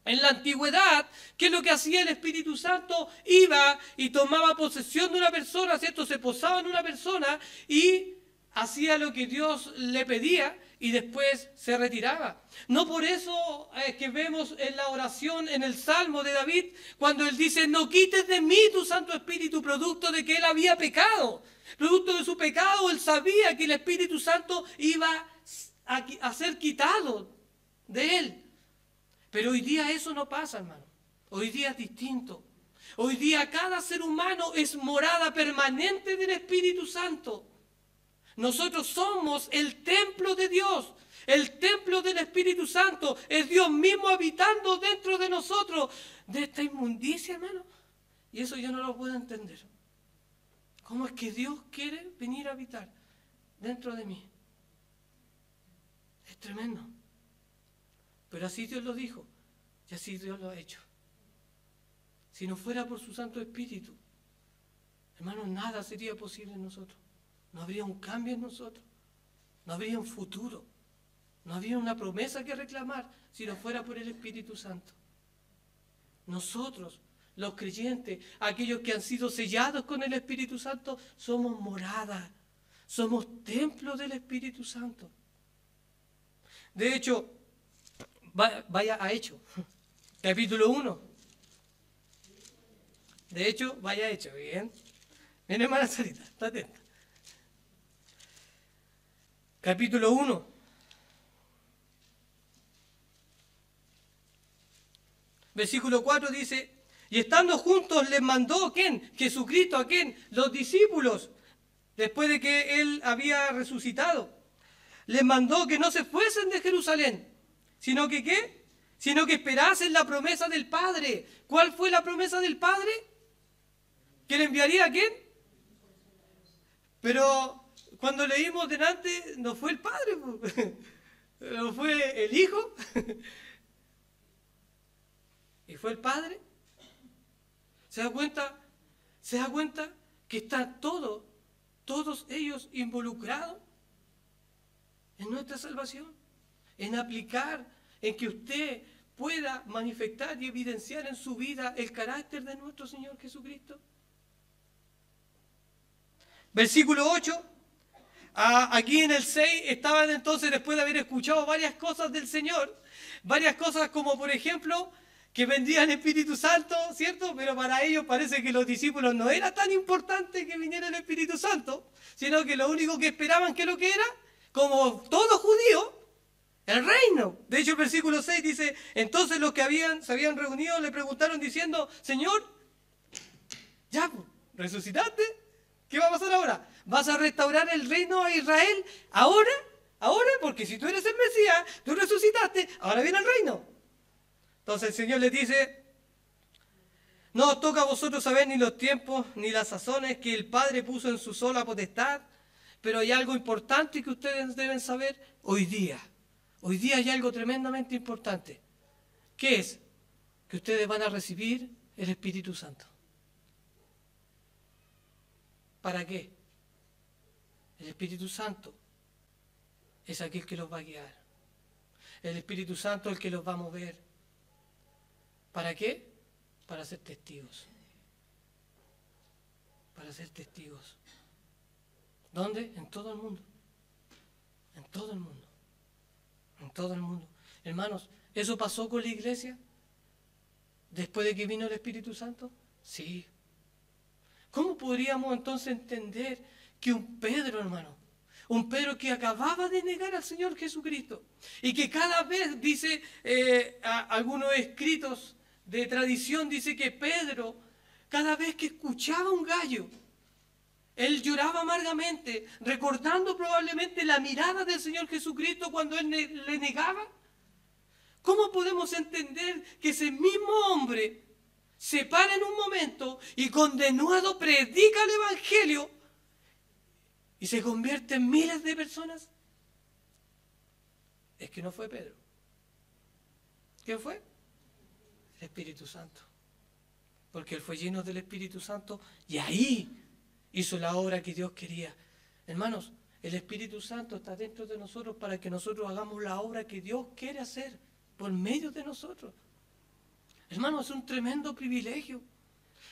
En la antigüedad, ¿qué es lo que hacía el Espíritu Santo? Iba y tomaba posesión de una persona, ¿cierto? Se posaba en una persona y hacía lo que Dios le pedía y después se retiraba. No por eso que vemos en la oración, en el Salmo de David, cuando él dice, no quites de mí tu Santo Espíritu, producto de que él había pecado. Producto de su pecado, él sabía que el Espíritu Santo iba a ser quitado de él. Pero hoy día eso no pasa, hermano. Hoy día es distinto. Hoy día cada ser humano es morada permanente del Espíritu Santo. Nosotros somos el templo de Dios, el templo del Espíritu Santo. Es Dios mismo habitando dentro de nosotros. De esta inmundicia, hermano. Y eso yo no lo puedo entender. ¿Cómo es que Dios quiere venir a habitar dentro de mí? Es tremendo. Pero así Dios lo dijo y así Dios lo ha hecho. Si no fuera por su Santo Espíritu, hermanos, nada sería posible en nosotros. No habría un cambio en nosotros. No habría un futuro. No habría una promesa que reclamar si no fuera por el Espíritu Santo. Nosotros, los creyentes, aquellos que han sido sellados con el Espíritu Santo, somos morada. Somos templo del Espíritu Santo. De hecho, vaya a Hechos, capítulo 1. De hecho, vaya a Hechos, bien. Bien, hermana Sarita, está atenta. Capítulo 1. Versículo 4 dice, y estando juntos les mandó, ¿quién? Jesucristo, ¿a quién? Los discípulos, después de que Él había resucitado. Les mandó que no se fuesen de Jerusalén, sino que ¿qué? Sino que esperasen la promesa del Padre. ¿Cuál fue la promesa del Padre? ¿Que le enviaría a quién? Pero cuando leímos delante, no fue el Padre, no fue el Hijo, y fue el Padre. ¿Se da cuenta? ¿Se da cuenta que están todos ellos involucrados en nuestra salvación? En aplicar, en que usted pueda manifestar y evidenciar en su vida el carácter de nuestro Señor Jesucristo. Versículo 8. Aquí en el 6 estaban entonces, después de haber escuchado varias cosas del Señor, varias cosas como por ejemplo que vendría el Espíritu Santo, ¿cierto? Pero para ellos parece que los discípulos no era tan importante que viniera el Espíritu Santo, sino que lo único que esperaban, ¿qué es lo que era? Como todo judío, el reino. De hecho, el versículo 6 dice, entonces los que se habían reunido le preguntaron diciendo, Señor, ya, resucitaste, ¿qué va a pasar ahora? ¿Vas a restaurar el reino a Israel ahora? ¿Ahora? Porque si tú eres el Mesías, tú resucitaste, ahora viene el reino. Entonces el Señor les dice, no os toca a vosotros saber ni los tiempos ni las sazones que el Padre puso en su sola potestad, pero hay algo importante que ustedes deben saber hoy día. Hoy día hay algo tremendamente importante. ¿Qué es? Que ustedes van a recibir el Espíritu Santo. ¿Para qué? El Espíritu Santo es aquel que los va a guiar. El Espíritu Santo es el que los va a mover. ¿Para qué? Para ser testigos. Para ser testigos. ¿Dónde? En todo el mundo. En todo el mundo. En todo el mundo. Hermanos, ¿eso pasó con la iglesia? ¿Después de que vino el Espíritu Santo? Sí. ¿Cómo podríamos entonces entender que un Pedro, hermano, un Pedro que acababa de negar al Señor Jesucristo y que cada vez, dice algunos escritos de tradición, dice que Pedro, cada vez que escuchaba un gallo, él lloraba amargamente, recordando probablemente la mirada del Señor Jesucristo cuando él le negaba? ¿Cómo podemos entender que ese mismo hombre se para en un momento y con denuedo predica el Evangelio y se convierte en miles de personas? Es que no fue Pedro. ¿Quién fue? El Espíritu Santo. Porque él fue lleno del Espíritu Santo y ahí hizo la obra que Dios quería. Hermanos, el Espíritu Santo está dentro de nosotros para que nosotros hagamos la obra que Dios quiere hacer por medio de nosotros. Hermanos, es un tremendo privilegio.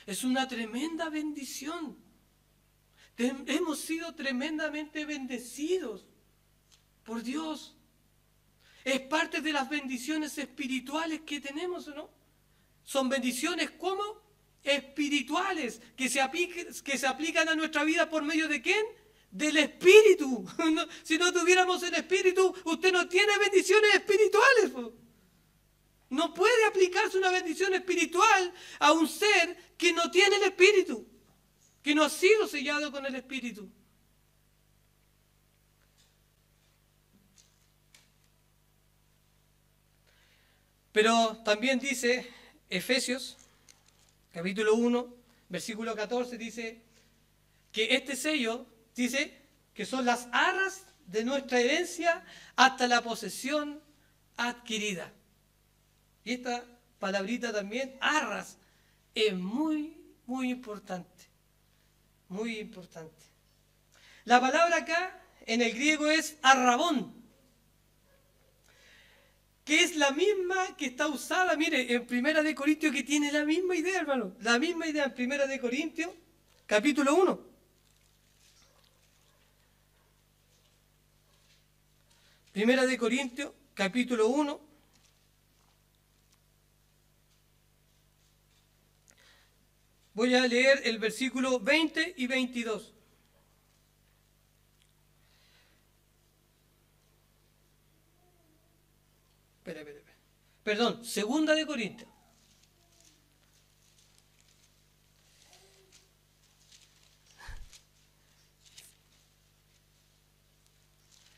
Es una tremenda bendición. Hemos sido tremendamente bendecidos por Dios. Es parte de las bendiciones espirituales que tenemos, ¿o no? Son bendiciones como espirituales que se aplican a nuestra vida por medio de ¿quién? Del Espíritu. Si no tuviéramos el Espíritu, usted no tiene bendiciones espirituales. No puede aplicarse una bendición espiritual a un ser que no tiene el Espíritu, que no ha sido sellado con el Espíritu. Pero también dice Efesios, capítulo 1, versículo 14, dice que este sello, dice que son las arras de nuestra herencia hasta la posesión adquirida. Y esta palabrita también, arras, es muy, muy importante. Muy importante. La palabra acá en el griego es arrabón, que es la misma que está usada, mire, en Primera de Corintios, que tiene la misma idea, hermano. La misma idea en Primera de Corintios, capítulo 1. Primera de Corintios, capítulo 1. Voy a leer el versículo 20 y 22. Espera. Perdón, Segunda de Corintios.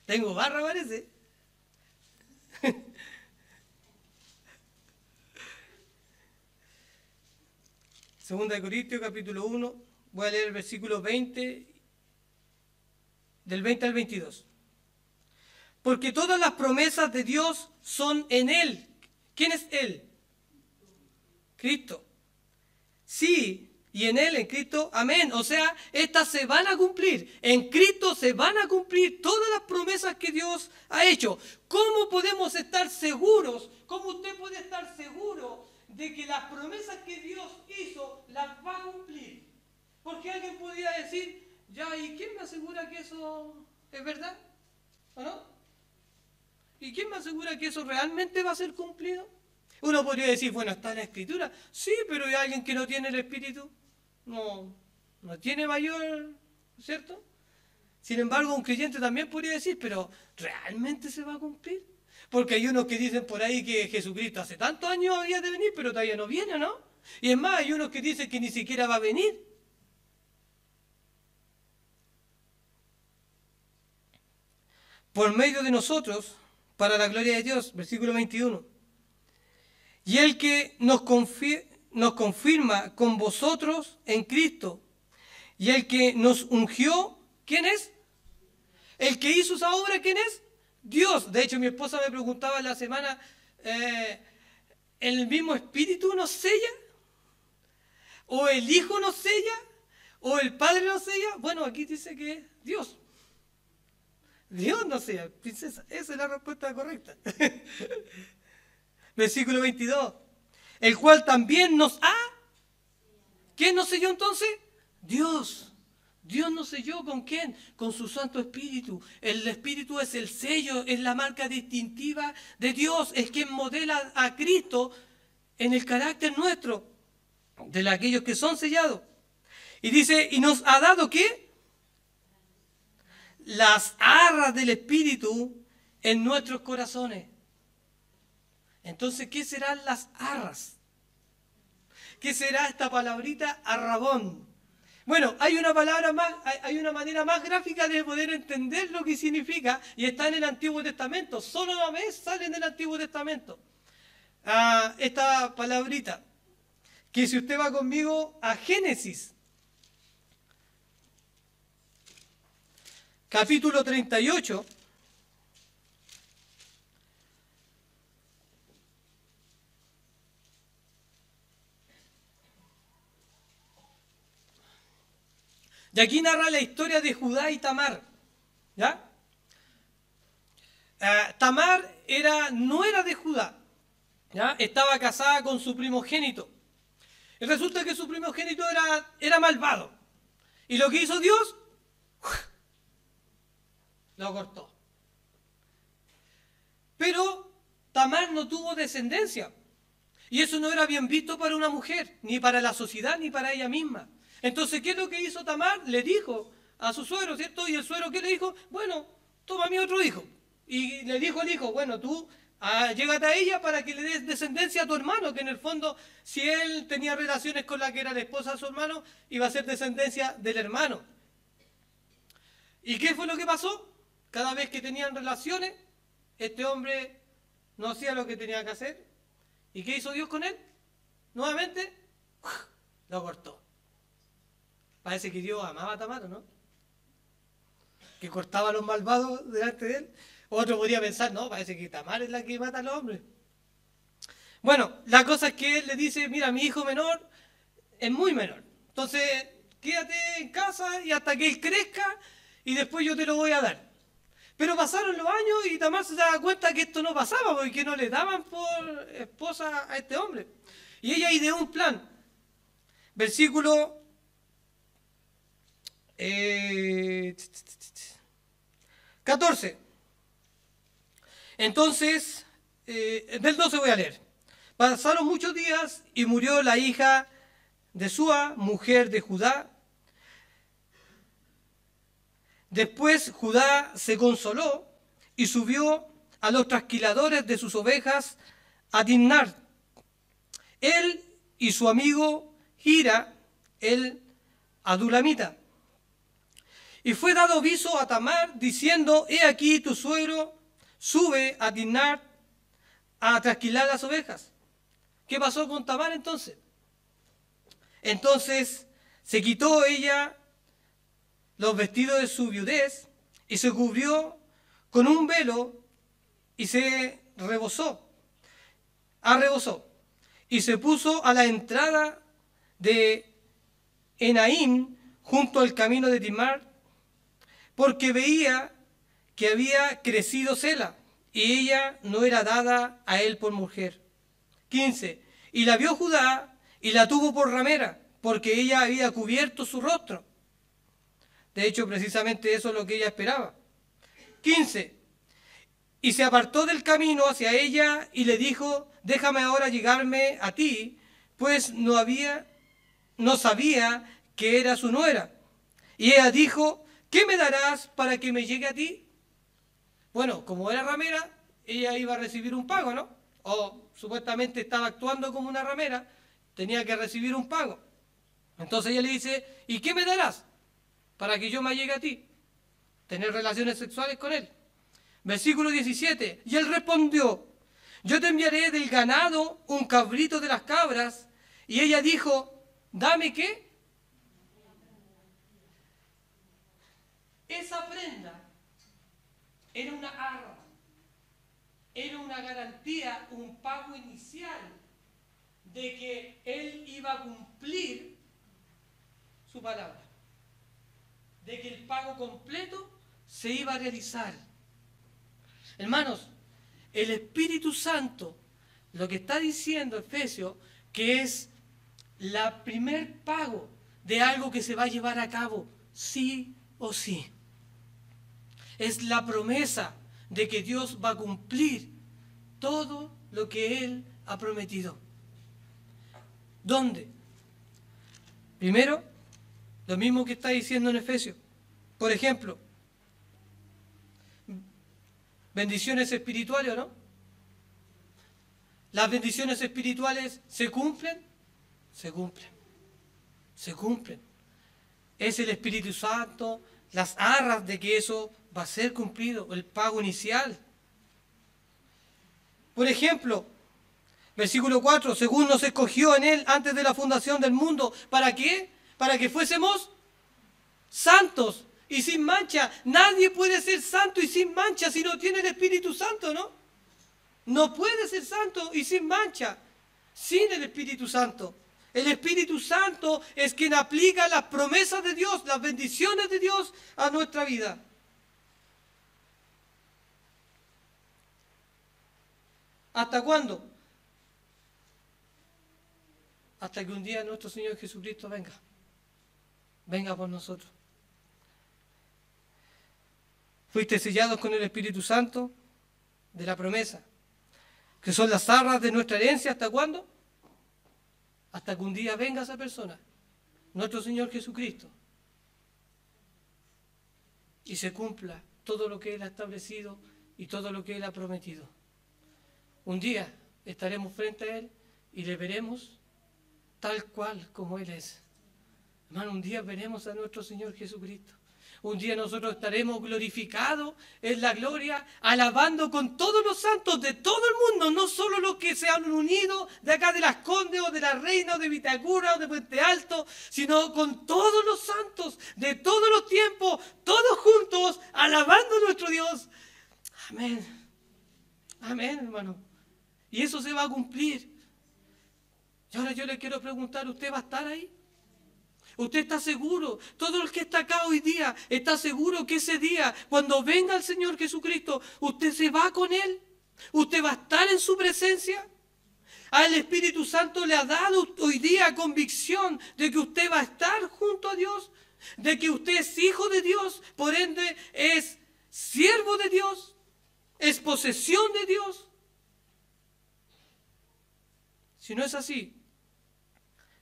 Tengo barra, parece. Segunda de Corintios, capítulo 1. Voy a leer el versículo 20, del 20 al 22. Porque todas las promesas de Dios son en Él. ¿Quién es Él? Cristo. Sí, y en Él, en Cristo, amén. O sea, estas se van a cumplir. En Cristo se van a cumplir todas las promesas que Dios ha hecho. ¿Cómo podemos estar seguros? ¿Cómo usted puede estar seguro de que las promesas que Dios hizo las va a cumplir? Porque alguien podría decir, Ya, ¿y quién me asegura que eso es verdad? ¿O no? ¿Y quién me asegura que eso realmente va a ser cumplido? Uno podría decir, bueno, está en la Escritura. Sí, pero hay alguien que no tiene el Espíritu. No tiene mayor, ¿cierto? Sin embargo, un creyente también podría decir, pero ¿realmente se va a cumplir? Porque hay unos que dicen por ahí que Jesucristo hace tantos años había de venir, pero todavía no viene, ¿no? Y es más, hay unos que dicen que ni siquiera va a venir. Por medio de nosotros, para la gloria de Dios, versículo 21. Y el que nos confirma con vosotros en Cristo, y el que nos ungió, ¿quién es? El que hizo esa obra, ¿quién es? Dios. De hecho, mi esposa me preguntaba la semana, ¿el mismo Espíritu nos sella? ¿O el Hijo nos sella? ¿O el Padre nos sella? Bueno, aquí dice que Dios. Dios nos sella, princesa. Esa es la respuesta correcta. Versículo 22. El cual también nos ha... ¿Quién nos selló entonces? Dios. Dios nos selló ¿con quién? Con su Santo Espíritu. El Espíritu es el sello, es la marca distintiva de Dios. Es quien modela a Cristo en el carácter nuestro, de aquellos que son sellados. Y dice, y nos ha dado ¿qué? Las arras del Espíritu en nuestros corazones. Entonces, ¿qué serán las arras? ¿Qué será esta palabrita arrabón? Bueno, hay una palabra más, hay una manera más gráfica de poder entender lo que significa y está en el Antiguo Testamento. Solo una vez sale en el Antiguo Testamento esta palabrita. Que si usted va conmigo a Génesis, capítulo 38. Y aquí narra la historia de Judá y Tamar. ¿Ya? Tamar no era de Judá. ¿Ya? Estaba casada con su primogénito. Y resulta que su primogénito era malvado. Y lo que hizo Dios, lo cortó. Pero Tamar no tuvo descendencia. Y eso no era bien visto para una mujer, ni para la sociedad, ni para ella misma. Entonces, ¿qué es lo que hizo Tamar? Le dijo a su suegro, ¿cierto? Y el suegro, ¿qué le dijo? Bueno, toma a mi otro hijo. Y le dijo al hijo, bueno, tú llégate a ella para que le des descendencia a tu hermano, que en el fondo, si él tenía relaciones con la que era la esposa de su hermano, iba a ser descendencia del hermano. ¿Y qué fue lo que pasó? Cada vez que tenían relaciones, este hombre no hacía lo que tenía que hacer. ¿Y qué hizo Dios con él? Nuevamente, lo cortó. Parece que Dios amaba a Tamar, ¿no? Que cortaba a los malvados delante de él. Otro podría pensar, no, parece que Tamar es la que mata a los hombres. Bueno, la cosa es que él le dice, mira, mi hijo menor es muy menor. Entonces, quédate en casa y hasta que él crezca y después yo te lo voy a dar. Pero pasaron los años y Tamar se daba cuenta que esto no pasaba porque no le daban por esposa a este hombre. Y ella ideó un plan. Versículo 14. Entonces, del 12 voy a leer. Pasaron muchos días y murió la hija de Sua, mujer de Judá. Después Judá se consoló y subió a los trasquiladores de sus ovejas a Timnar. Él y su amigo Hira, el adulamita. Y fue dado aviso a Tamar diciendo, he aquí tu suegro sube a Timnar a trasquilar las ovejas. ¿Qué pasó con Tamar entonces? Entonces se quitó ella los vestidos de su viudez y se cubrió con un velo y se rebozó y se puso a la entrada de Enaim junto al camino de Timar, porque veía que había crecido Sela y ella no era dada a él por mujer. 15. Y la vio Judá y la tuvo por ramera, porque ella había cubierto su rostro. De hecho, precisamente eso es lo que ella esperaba. 15. Y se apartó del camino hacia ella y le dijo, déjame ahora llegarme a ti, pues no sabía que era su nuera. Y ella dijo, ¿qué me darás para que me llegue a ti? Bueno, como era ramera, ella iba a recibir un pago, ¿no? O supuestamente estaba actuando como una ramera, tenía que recibir un pago. Entonces ella le dice, ¿y qué me darás para que yo me llegue a ti? Tener relaciones sexuales con él. Versículo 17. Y él respondió, yo te enviaré del ganado un cabrito de las cabras. Y ella dijo, ¿dame qué? Esa prenda era una arra, era una garantía, un pago inicial de que él iba a cumplir su palabra, de que el pago completo se iba a realizar. Hermanos, el Espíritu Santo, lo que está diciendo Efesios, que es la primer pago de algo que se va a llevar a cabo, sí o sí. Es la promesa de que Dios va a cumplir todo lo que Él ha prometido. ¿Dónde? Primero, lo mismo que está diciendo en Efesios. Por ejemplo, bendiciones espirituales, ¿o no? ¿Las bendiciones espirituales se cumplen? Se cumplen. Se cumplen. Es el Espíritu Santo, las arras de que eso va a ser cumplido, el pago inicial. Por ejemplo, versículo 4, según nos escogió en Él antes de la fundación del mundo. ¿Para qué? Para que fuésemos santos y sin mancha. Nadie puede ser santo y sin mancha si no tiene el Espíritu Santo, ¿no? No puede ser santo y sin mancha sin el Espíritu Santo. El Espíritu Santo es quien aplica las promesas de Dios, las bendiciones de Dios a nuestra vida. ¿Hasta cuándo? Hasta que un día nuestro Señor Jesucristo venga. Venga por nosotros. Fuiste sellados con el Espíritu Santo de la promesa, que son las arras de nuestra herencia. ¿Hasta cuándo? Hasta que un día venga esa persona, nuestro Señor Jesucristo, y se cumpla todo lo que Él ha establecido y todo lo que Él ha prometido. Un día estaremos frente a Él y le veremos tal cual como Él es. Hermano, un día veremos a nuestro Señor Jesucristo. Un día nosotros estaremos glorificados en la gloria, alabando con todos los santos de todo el mundo, no solo los que se han unido de acá de Las Condes o de La Reina o de Vitacura o de Puente Alto, sino con todos los santos de todos los tiempos, todos juntos, alabando a nuestro Dios. Amén. Amén, hermano. Y eso se va a cumplir. Y ahora yo le quiero preguntar, ¿usted va a estar ahí? ¿Usted está seguro? Todo el que está acá hoy día está seguro que ese día, cuando venga el Señor Jesucristo, usted se va con Él. ¿Usted va a estar en su presencia? Al Espíritu Santo le ha dado hoy día convicción de que usted va a estar junto a Dios, de que usted es hijo de Dios, por ende es siervo de Dios, es posesión de Dios. Si no es así,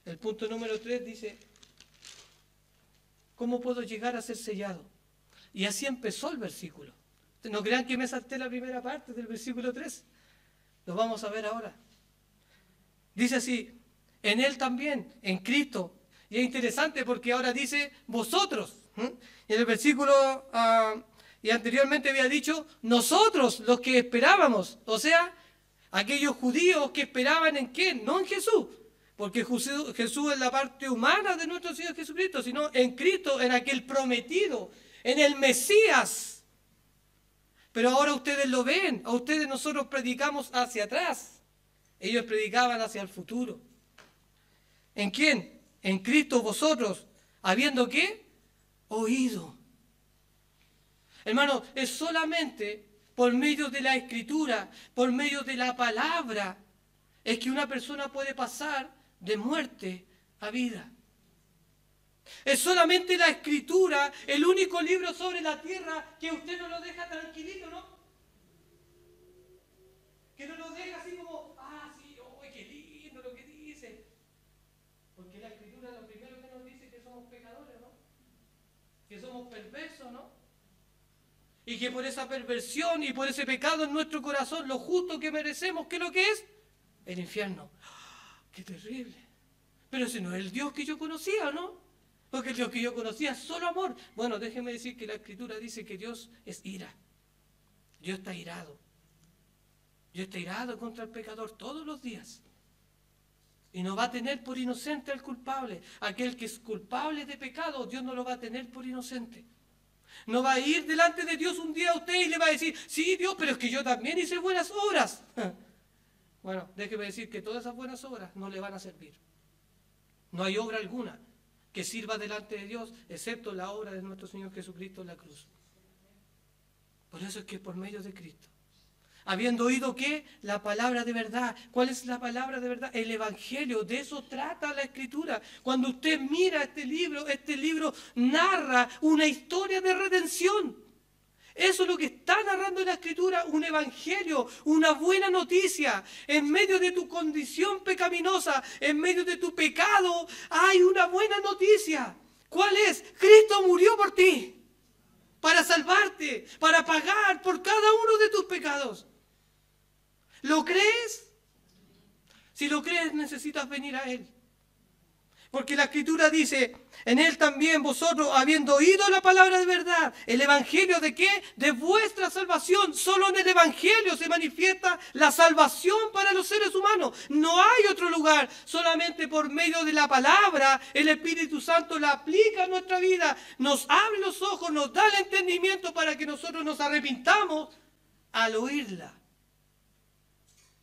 el punto número 3 dice, ¿cómo puedo llegar a ser sellado? Y así empezó el versículo. No crean que me salté la primera parte del versículo 3. Lo vamos a ver ahora. Dice así, en Él también, en Cristo. Y es interesante porque ahora dice vosotros. Y en el versículo, y anteriormente había dicho, nosotros los que esperábamos. O sea, aquellos judíos que esperaban en quién, no en Jesús. Porque Jesús es la parte humana de nuestro Señor Jesucristo, sino en Cristo, en aquel prometido, en el Mesías. Pero ahora ustedes lo ven, a ustedes nosotros predicamos hacia atrás. Ellos predicaban hacia el futuro. ¿En quién? En Cristo vosotros, habiendo ¿qué? Oído. Hermano, es solamente por medio de la Escritura, por medio de la palabra, es que una persona puede pasar de muerte a vida. Es solamente la Escritura, el único libro sobre la tierra que usted no lo deja tranquilito, ¿no? Que no lo deja así como, sí, qué lindo lo que dice. Porque la Escritura lo primero que nos dice es que somos pecadores, ¿no? Que somos perversos, ¿no? Y que por esa perversión y por ese pecado en nuestro corazón, lo justo que merecemos, ¿qué es lo que es? El infierno. ¡Qué terrible! Pero ese no es el Dios que yo conocía, ¿no? Porque el Dios que yo conocía es solo amor. Bueno, déjeme decir que la Escritura dice que Dios es ira. Dios está irado. Dios está irado contra el pecador todos los días. Y no va a tener por inocente al culpable. Aquel que es culpable de pecado, Dios no lo va a tener por inocente. No va a ir delante de Dios un día a usted y le va a decir, sí, Dios, pero es que yo también hice buenas obras. Bueno, déjeme decir que todas esas buenas obras no le van a servir. No hay obra alguna que sirva delante de Dios, excepto la obra de nuestro Señor Jesucristo en la cruz. Por eso es que por medio de Cristo, habiendo oído ¿qué? La palabra de verdad. ¿Cuál es la palabra de verdad? El Evangelio. De eso trata la Escritura. Cuando usted mira este libro narra una historia de redención. Eso es lo que está narrando la Escritura, un evangelio, una buena noticia. En medio de tu condición pecaminosa, en medio de tu pecado, hay una buena noticia. ¿Cuál es? Cristo murió por ti, para salvarte, para pagar por cada uno de tus pecados. ¿Lo crees? Si lo crees, necesitas venir a Él. Porque la Escritura dice, en Él también vosotros, habiendo oído la palabra de verdad, el Evangelio ¿de qué? De vuestra salvación. Solo en el Evangelio se manifiesta la salvación para los seres humanos. No hay otro lugar. Solamente por medio de la palabra, el Espíritu Santo la aplica a nuestra vida, nos abre los ojos, nos da el entendimiento para que nosotros nos arrepintamos al oírla.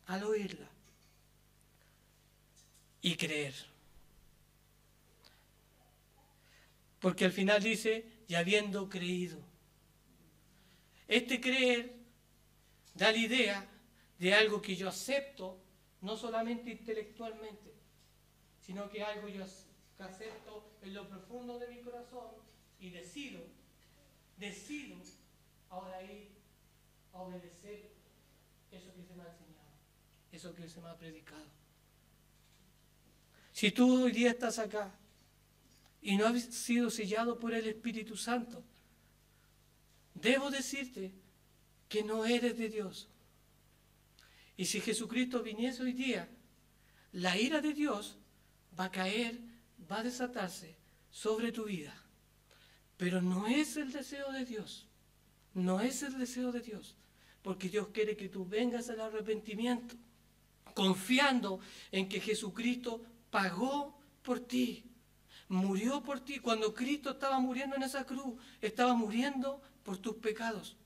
Al oírla. Y creer. Porque al final dice, y habiendo creído. Este creer da la idea de algo que yo acepto, no solamente intelectualmente, sino que algo yo acepto en lo profundo de mi corazón y decido ahora ir a obedecer eso que se me ha enseñado, eso que se me ha predicado. Si tú hoy día estás acá, y no has sido sellado por el Espíritu Santo, debo decirte que no eres de Dios. Y si Jesucristo viniese hoy día, la ira de Dios va a caer, va a desatarse sobre tu vida. Pero no es el deseo de Dios. No es el deseo de Dios. Porque Dios quiere que tú vengas al arrepentimiento, confiando en que Jesucristo pagó por ti. Murió por ti. Cuando Cristo estaba muriendo en esa cruz, estaba muriendo por tus pecados.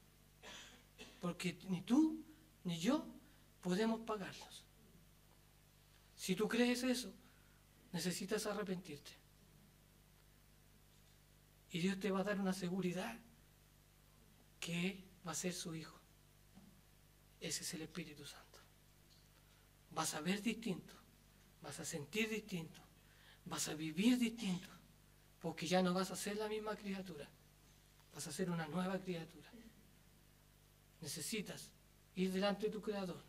Porque ni tú ni yo podemos pagarlos. Si tú crees eso, necesitas arrepentirte. Y Dios te va a dar una seguridad que va a ser su Hijo. Ese es el Espíritu Santo. Vas a ver distinto, vas a sentir distinto. Vas a vivir distinto, porque ya no vas a ser la misma criatura, vas a ser una nueva criatura. Necesitas ir delante de tu Creador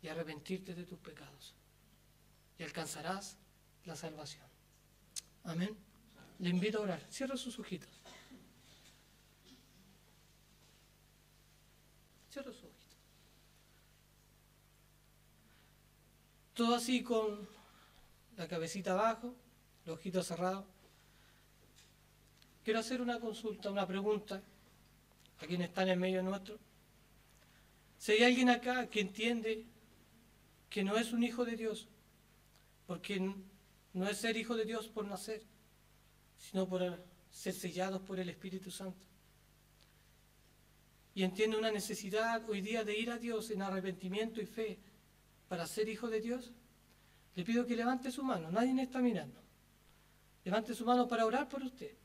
y arrepentirte de tus pecados, y alcanzarás la salvación. Amén. Le invito a orar. Cierra sus ojitos. Cierra sus ojitos. Todo así con la cabecita abajo, los ojitos cerrados. Quiero hacer una consulta, una pregunta a quienes están en medio nuestro. Si hay alguien acá que entiende que no es un hijo de Dios, porque no es ser hijo de Dios por nacer, sino por ser sellados por el Espíritu Santo. Y entiende una necesidad hoy día de ir a Dios en arrepentimiento y fe para ser hijo de Dios. Le pido que levante su mano, nadie está mirando. Levante su mano para orar por usted.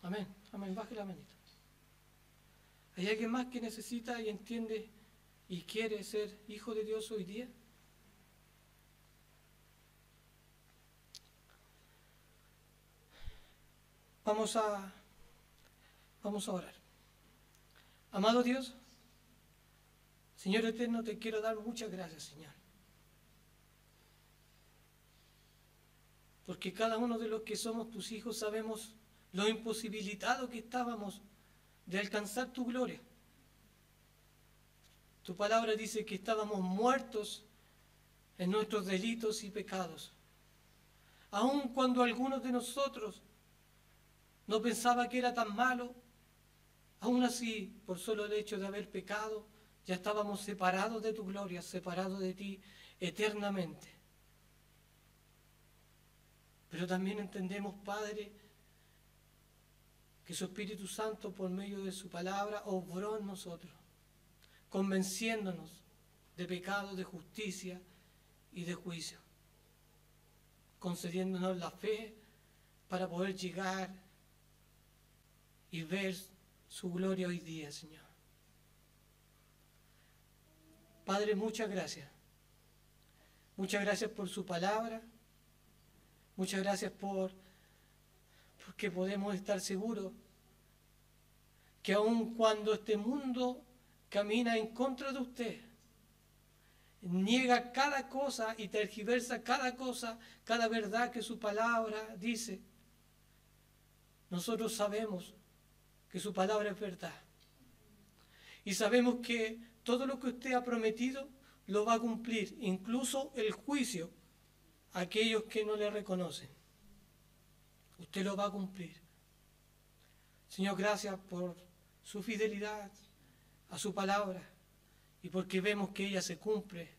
Amén, amén, baje la manita. ¿Hay alguien más que necesita y entiende y quiere ser hijo de Dios hoy día? Vamos a orar. Amado Dios, Señor eterno, te quiero dar muchas gracias, Señor. Porque cada uno de los que somos tus hijos sabemos lo imposibilitado que estábamos de alcanzar tu gloria. Tu palabra dice que estábamos muertos en nuestros delitos y pecados. Aun cuando algunos de nosotros no pensaba que era tan malo, aún así, por solo el hecho de haber pecado, ya estábamos separados de tu gloria, separados de ti eternamente. Pero también entendemos, Padre, que su Espíritu Santo, por medio de su palabra, obró en nosotros, convenciéndonos de pecado, de justicia y de juicio, concediéndonos la fe para poder llegar y ver su gloria hoy día, Señor. Padre, muchas gracias. Muchas gracias por su palabra. Muchas gracias porque podemos estar seguros que aun cuando este mundo camina en contra de usted, niega cada cosa y tergiversa cada cosa, cada verdad que su palabra dice, nosotros sabemos que su palabra es verdad. Y sabemos que todo lo que usted ha prometido lo va a cumplir, incluso el juicio a aquellos que no le reconocen. Usted lo va a cumplir. Señor, gracias por su fidelidad a su palabra y porque vemos que ella se cumple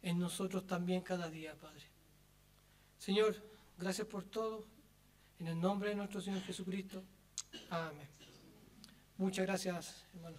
en nosotros también cada día, Padre. Señor, gracias por todo. En el nombre de nuestro Señor Jesucristo. Amén. Muchas gracias, hermano.